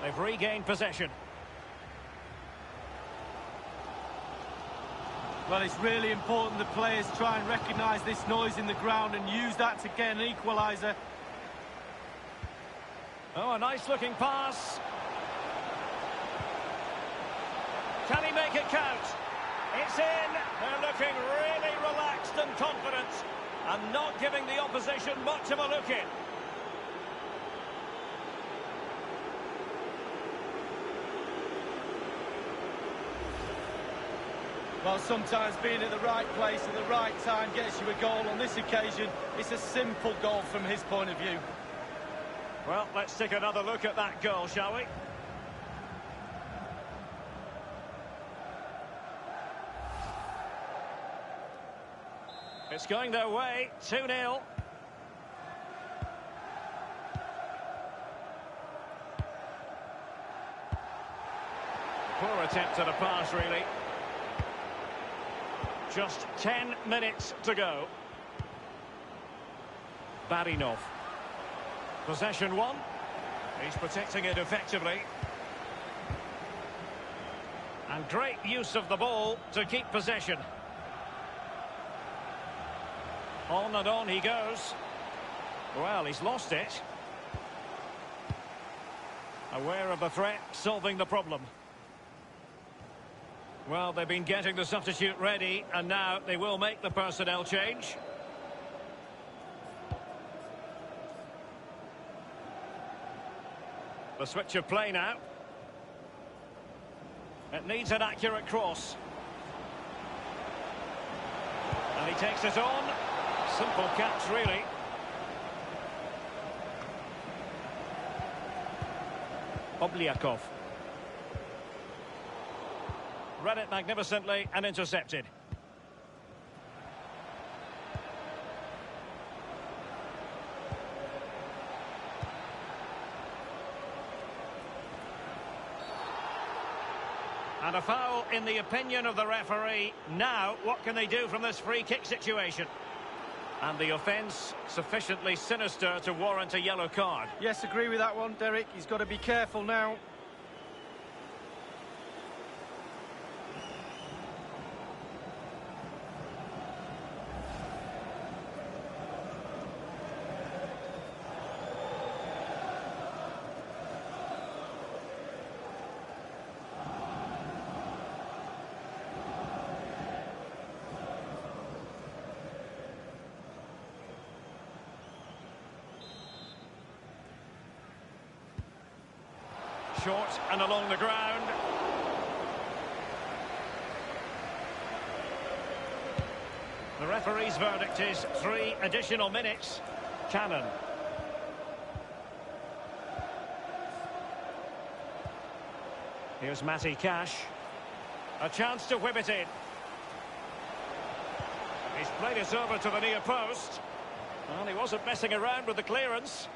They've regained possession. Well, it's really important the players try and recognise this noise in the ground and use that to get an equaliser. Oh, a nice-looking pass. Can he make it count? It's in. They're looking really relaxed and confident and not giving the opposition much of a look in. Well, sometimes being at the right place at the right time gets you a goal. On this occasion, it's a simple goal from his point of view. Well, let's take another look at that goal, shall we? It's going their way, 2-0. Poor attempt at a pass, really. Just 10 minutes to go. Barinov. Possession one. He's protecting it effectively. And great use of the ball to keep possession. On and on he goes. Well, he's lost it. Aware of the threat, solving the problem. Well, they've been getting the substitute ready, and now they will make the personnel change. The switch of play now. It needs an accurate cross. And he takes it on. Simple catch, really. Obliakov. Read it magnificently and intercepted. And a foul in the opinion of the referee. Now, what can they do from this free kick situation? And the offence sufficiently sinister to warrant a yellow card. Yes, agree with that one, Derek. He's got to be careful now. Short and along the ground. The referee's verdict is 3 additional minutes. Cannon. Here's Matty Cash. A chance to whip it in. He's played it over to the near post. Well, he wasn't messing around with the clearance.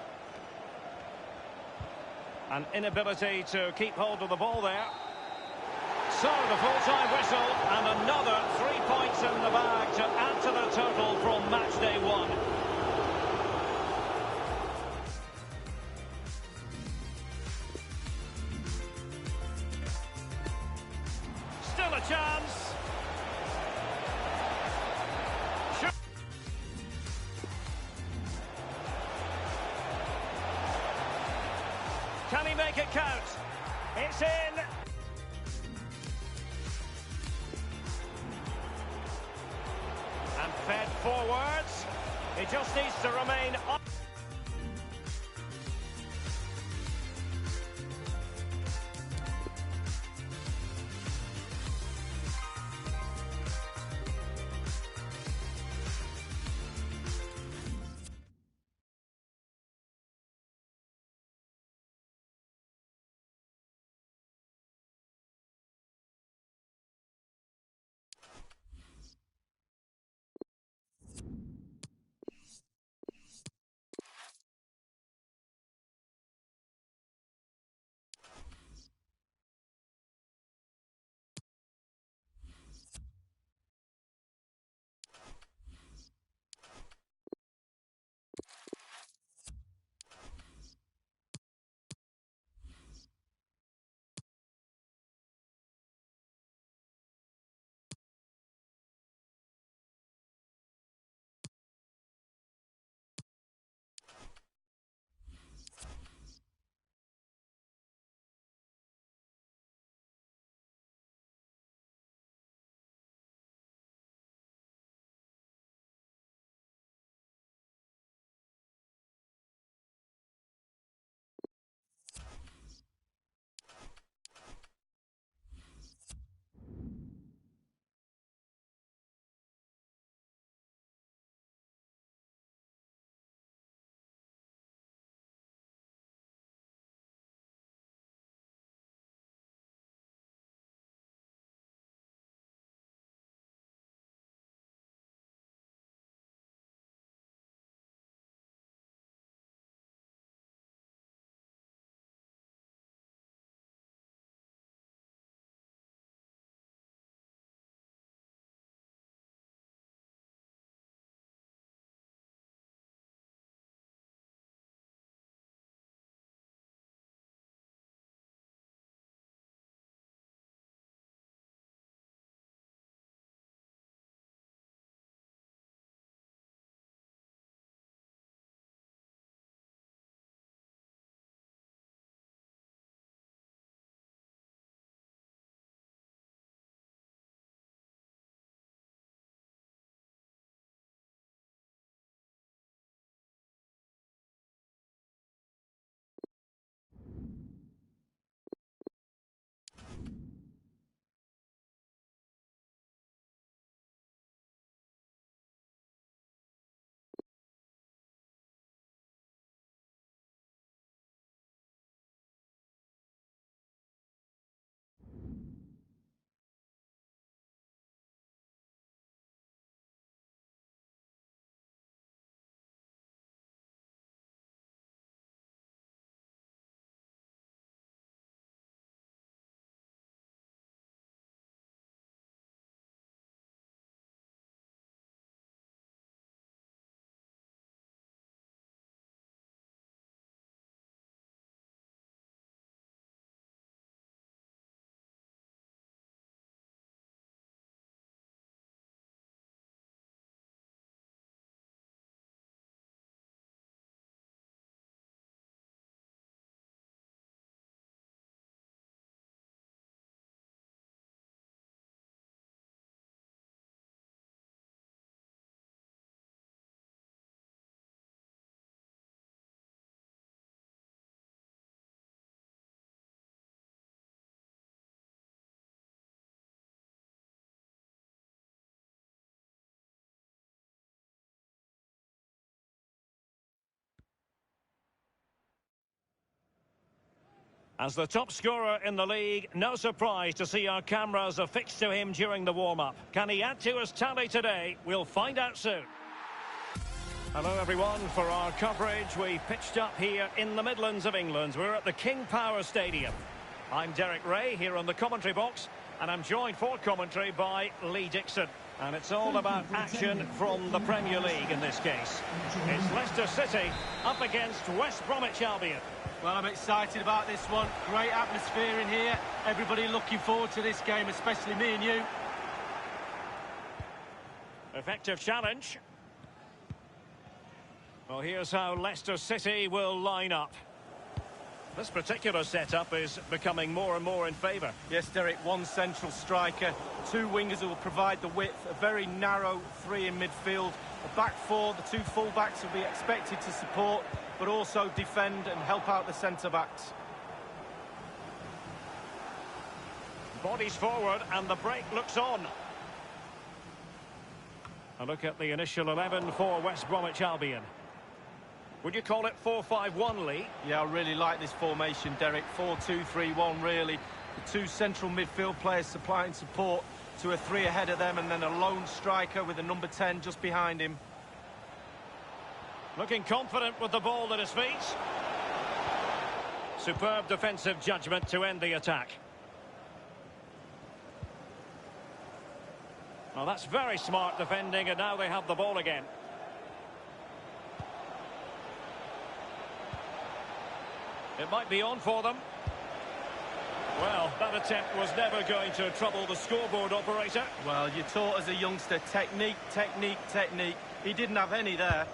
An inability to keep hold of the ball there. So the full-time whistle and another 3 points in the bag to add to the total from match day 1. Still a chance. Can he make it count? It's in. And fed forwards. He just needs to remain up. As the top scorer in the league, no surprise to see our cameras affixed to him during the warm-up. Can he add to his tally today? We'll find out soon. Hello everyone, for our coverage we pitched up here in the Midlands of England. We're at the King Power Stadium. I'm Derek Ray here on the commentary box, and I'm joined for commentary by Lee Dixon. And it's all about action from the Premier League in this case. It's Leicester City up against West Bromwich Albion. Well, I'm excited about this one. Great atmosphere in here. Everybody looking forward to this game, especially me and you. Effective challenge. Well, here's how Leicester City will line up. This particular setup is becoming more and more in favour. Yes, Derek, one central striker, two wingers who will provide the width, a very narrow three in midfield, a back four, the two full-backs will be expected to support, but also defend and help out the centre-backs. Bodies forward and the break looks on. A look at the initial 11 for West Bromwich Albion. Would you call it 4-5-1, Lee? Yeah, I really like this formation, Derek. 4-2-3-1, really. The two central midfield players supplying support to a three ahead of them, and then a lone striker with a number 10 just behind him. Looking confident with the ball at his feet. Superb defensive judgment to end the attack. Well, that's very smart defending, and now they have the ball again. It might be on for them. Well, that attempt was never going to trouble the scoreboard operator. Well, you're taught as a youngster, technique, technique, technique. He didn't have any there.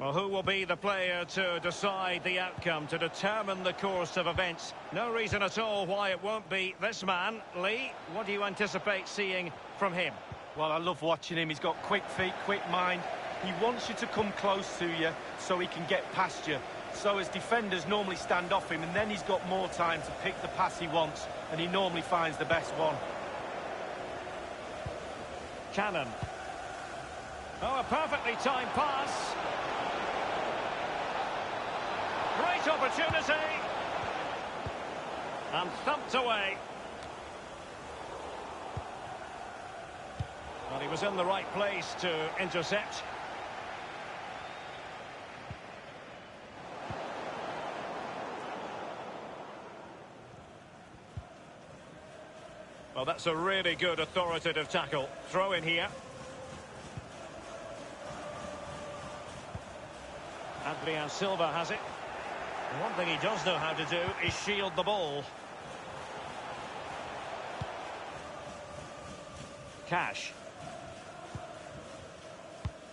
Well, who will be the player to decide the outcome, to determine the course of events? No reason at all why it won't be this man. Lee, what do you anticipate seeing from him? Well, I love watching him. He's got quick feet, quick mind. He wants you to come close to you so he can get past you. So as defenders normally stand off him, and then he's got more time to pick the pass he wants, and he normally finds the best one. Cannon. Oh, a perfectly timed pass. Great opportunity. And thumped away. Well, he was in the right place to intercept. Well, that's a really good authoritative tackle. Throw in here. Adrian Silva has it. And one thing he does know how to do is shield the ball. Cash.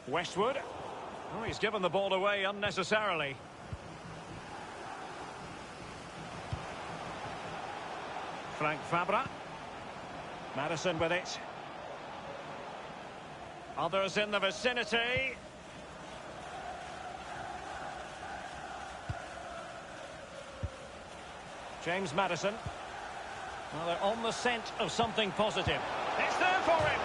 Westwood. Oh, he's given the ball away unnecessarily. Frank Fabra. Madison with it. Others in the vicinity. James Madison. Well, they're on the scent of something positive. It's there for him.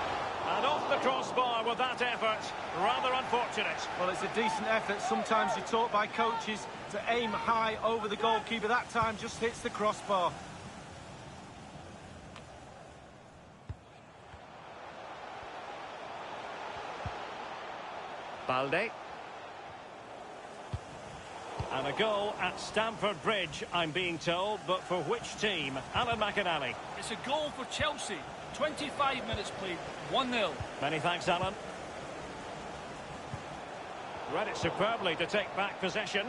And off the crossbar with that effort. Rather unfortunate. Well, it's a decent effort. Sometimes you're taught by coaches to aim high over the goalkeeper. That time just hits the crossbar. Balde. And a goal at Stamford Bridge, I'm being told, but for which team? Alan McInally. It's a goal for Chelsea. 25 minutes played, 1-0. Many thanks, Alan. Read it superbly to take back possession.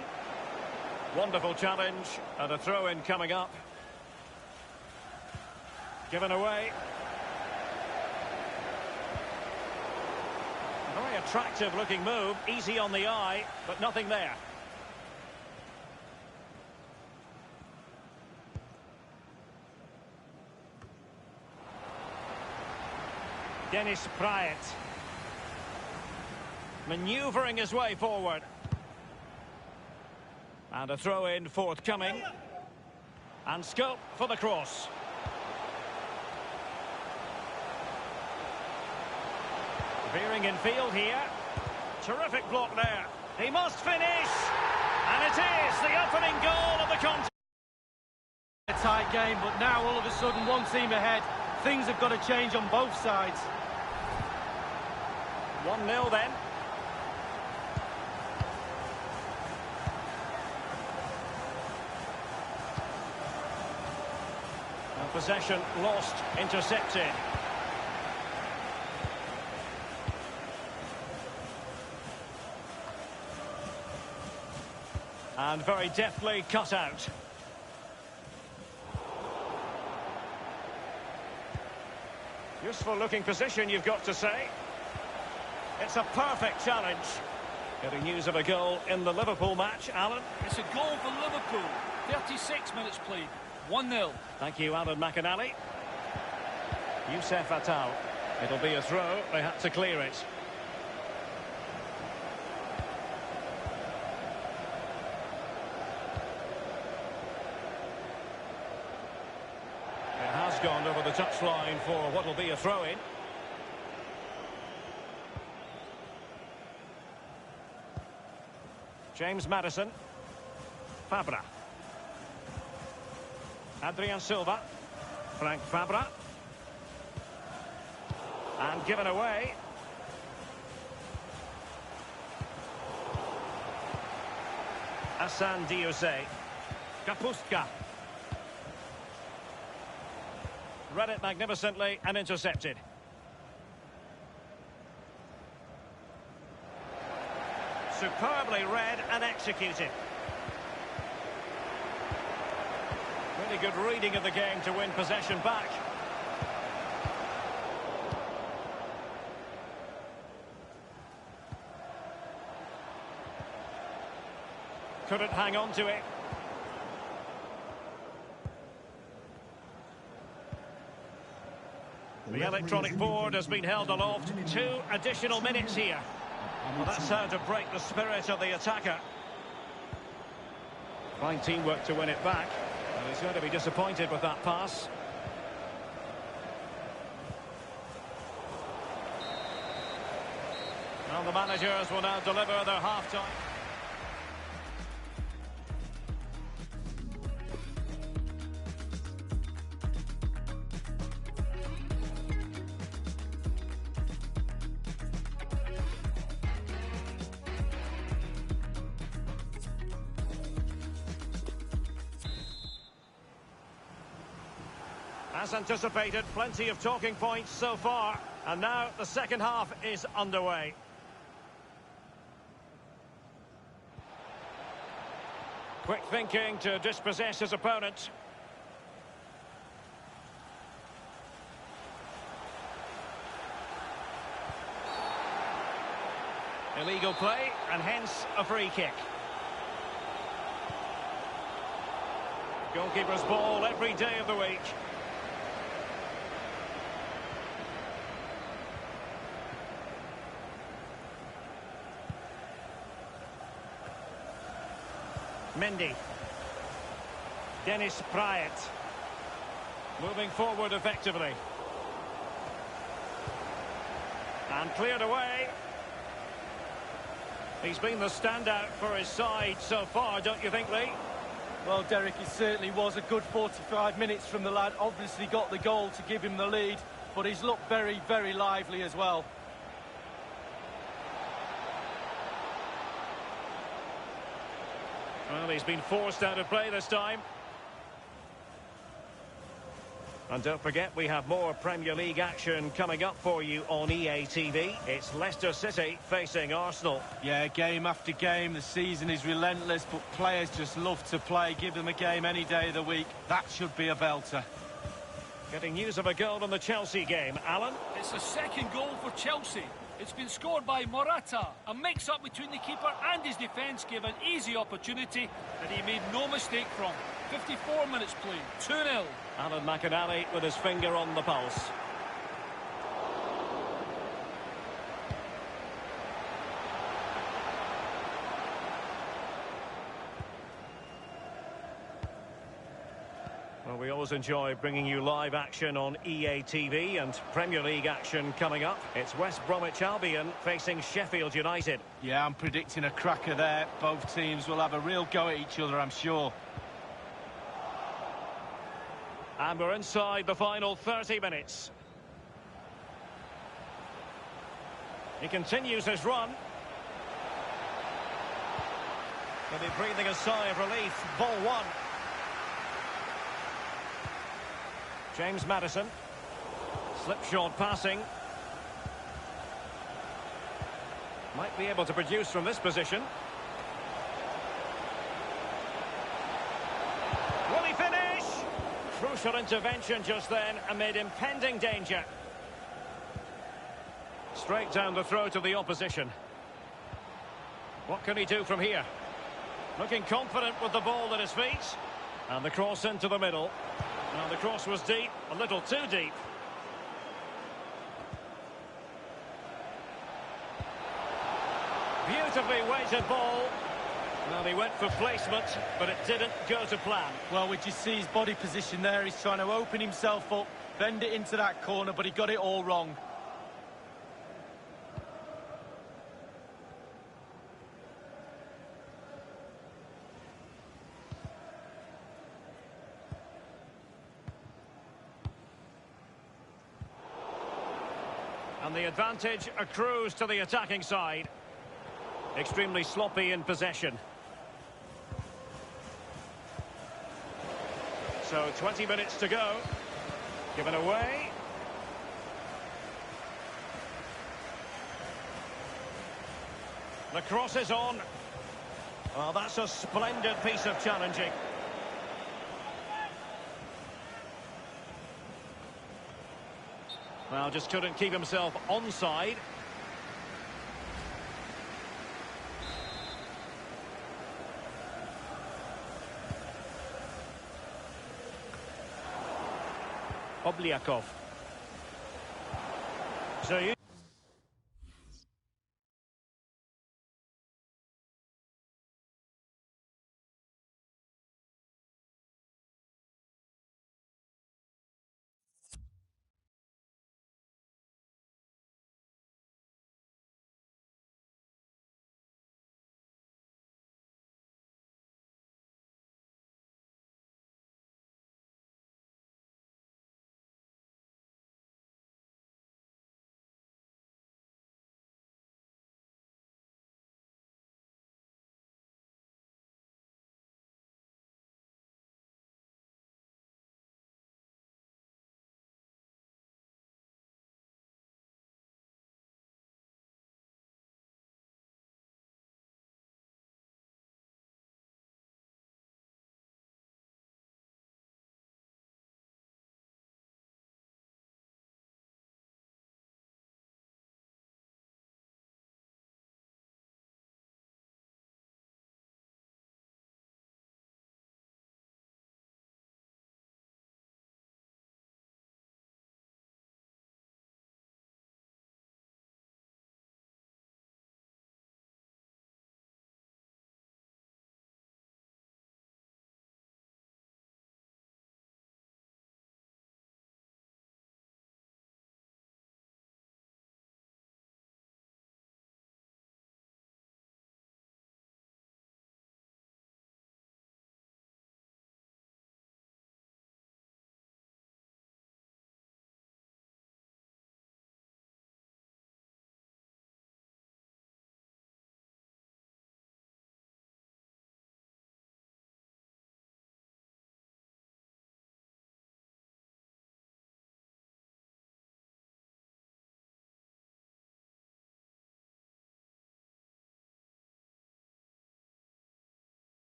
Wonderful challenge, and a throw-in coming up. Given away. A very attractive-looking move, easy on the eye, but nothing there. Dennis Pryatt. Manoeuvring his way forward. And a throw-in forthcoming. And scope for the cross. Veering in field here. Terrific block there. He must finish. And it is the opening goal of the contest. A tight game, but now all of a sudden one team ahead. Things have got to change on both sides. 1-0 then. And possession lost, intercepted. And very deftly cut out. Useful looking position, you've got to say. It's a perfect challenge. Getting news of a goal in the Liverpool match, Alan. It's a goal for Liverpool. 36 minutes played. 1-0. Thank you, Alan McAnally. Youssef Attal. It'll be a throw. They had to clear it. It has gone over the touchline for what will be a throw-in. James Maddison. Fabra. Adrian Silva. Frank Fabra. And given away. Hassan Diose. Kapustka. Read it magnificently and intercepted. Superbly read and executed. Really good reading of the game to win possession back. Couldn't hang on to it. The electronic board has been held aloft. 2 additional minutes here. Well, that's how to break the spirit of the attacker. Fine teamwork to win it back. And he's going to be disappointed with that pass. Well, the managers will now deliver their half-time. As anticipated, plenty of talking points so far. And now the second half is underway. Quick thinking to dispossess his opponent. Illegal play, and hence a free kick. Goalkeeper's ball every day of the week. Mendy. Dennis Pryatt. Moving forward effectively. And cleared away. He's been the standout for his side so far, don't you think, Lee? Well, Derek, it certainly was a good 45 minutes from the lad. Obviously got the goal to give him the lead, but he's looked very, very lively as well. Well, he's been forced out of play this time. And don't forget, we have more Premier League action coming up for you on EA TV. It's Leicester City facing Arsenal. Yeah, game after game, the season is relentless, but players just love to play. Give them a game any day of the week. That should be a belter. Getting news of a goal in the Chelsea game. Alan? It's a second goal for Chelsea. It's been scored by Morata. A mix-up between the keeper and his defence gave an easy opportunity that he made no mistake from. 54 minutes played, 2-0. Alan McAnally with his finger on the pulse. Well, We always enjoy bringing you live action on EA TV and Premier League action coming up. It's West Bromwich Albion facing Sheffield United. Yeah, I'm predicting a cracker there. Both teams will have a real go at each other, I'm sure. And we're inside the final 30 minutes. He continues his run. He'll be breathing a sigh of relief. Ball one. James Maddison. Slipshod passing. Might be able to produce from this position. Will he finish? Crucial intervention just then amid impending danger. Straight down the throat of the opposition. What can he do from here? Looking confident with the ball at his feet. And the cross into the middle. Now the cross was deep, a little too deep. Beautifully weighted ball. Well, he went for placement, but it didn't go to plan. Well, we just see his body position there. He's trying to open himself up, bend it into that corner, but he got it all wrong. And the advantage accrues to the attacking side. Extremely sloppy in possession. So 20 minutes to go. Given away. The cross is on. Well, that's a splendid piece of challenging. Well, just couldn't keep himself onside. Obliakov. So you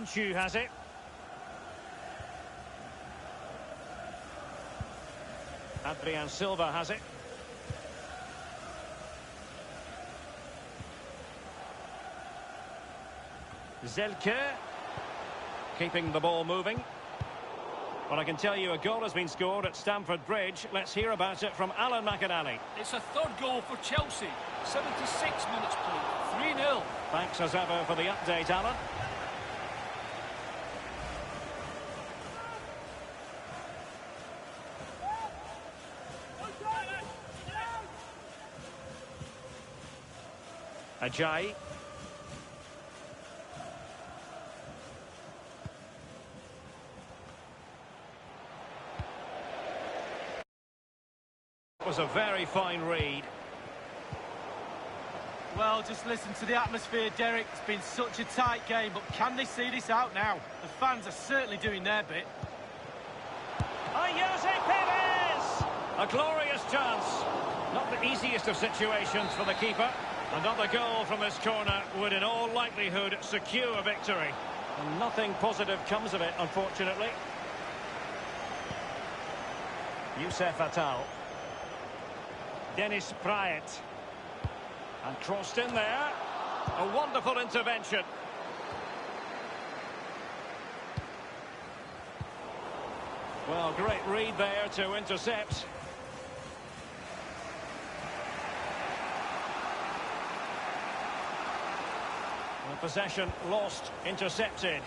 Chu has it. Adrian Silva has it. Zelke keeping the ball moving. Well, I can tell you a goal has been scored at Stamford Bridge. Let's hear about it from Alan McInally. It's a third goal for Chelsea. 76 minutes played. 3-0. Thanks as ever for the update, Alan. Ajayi. Was a very fine read. Well, just listen to the atmosphere, Derek. It's been such a tight game, but can they see this out now? The fans are certainly doing their bit. Jose Perez! A glorious chance. Not the easiest of situations for the keeper. Another goal from this corner would in all likelihood secure victory. And nothing positive comes of it, unfortunately. Youssef Attal. Dennis Praet. And crossed in there. A wonderful intervention. Well, great read there to intercept. And possession lost, intercepted.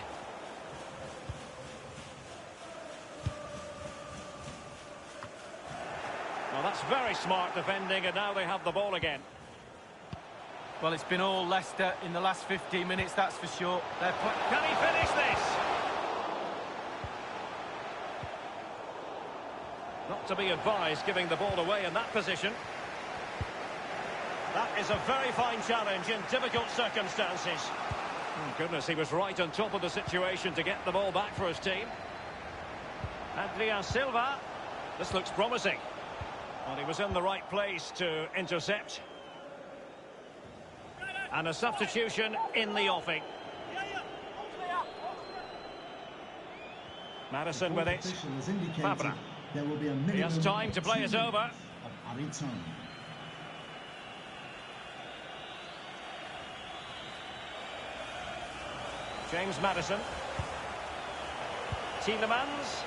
Well, that's very smart defending, and now they have the ball again. Well, it's been all Leicester in the last 15 minutes, that's for sure. Can he finish this? Not to be advised giving the ball away in that position. That is a very fine challenge in difficult circumstances. Oh, goodness, he was right on top of the situation to get the ball back for his team. Adrian Silva. This looks promising. Well, he was in the right place to intercept. And a substitution in the offing. Madison with it. Fabra. He has time to play it over. James Madison. Tielemans.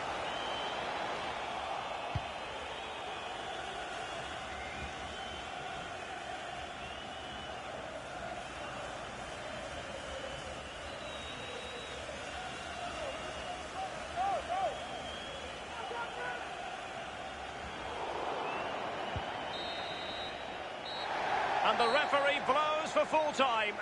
And the referee blows for full time.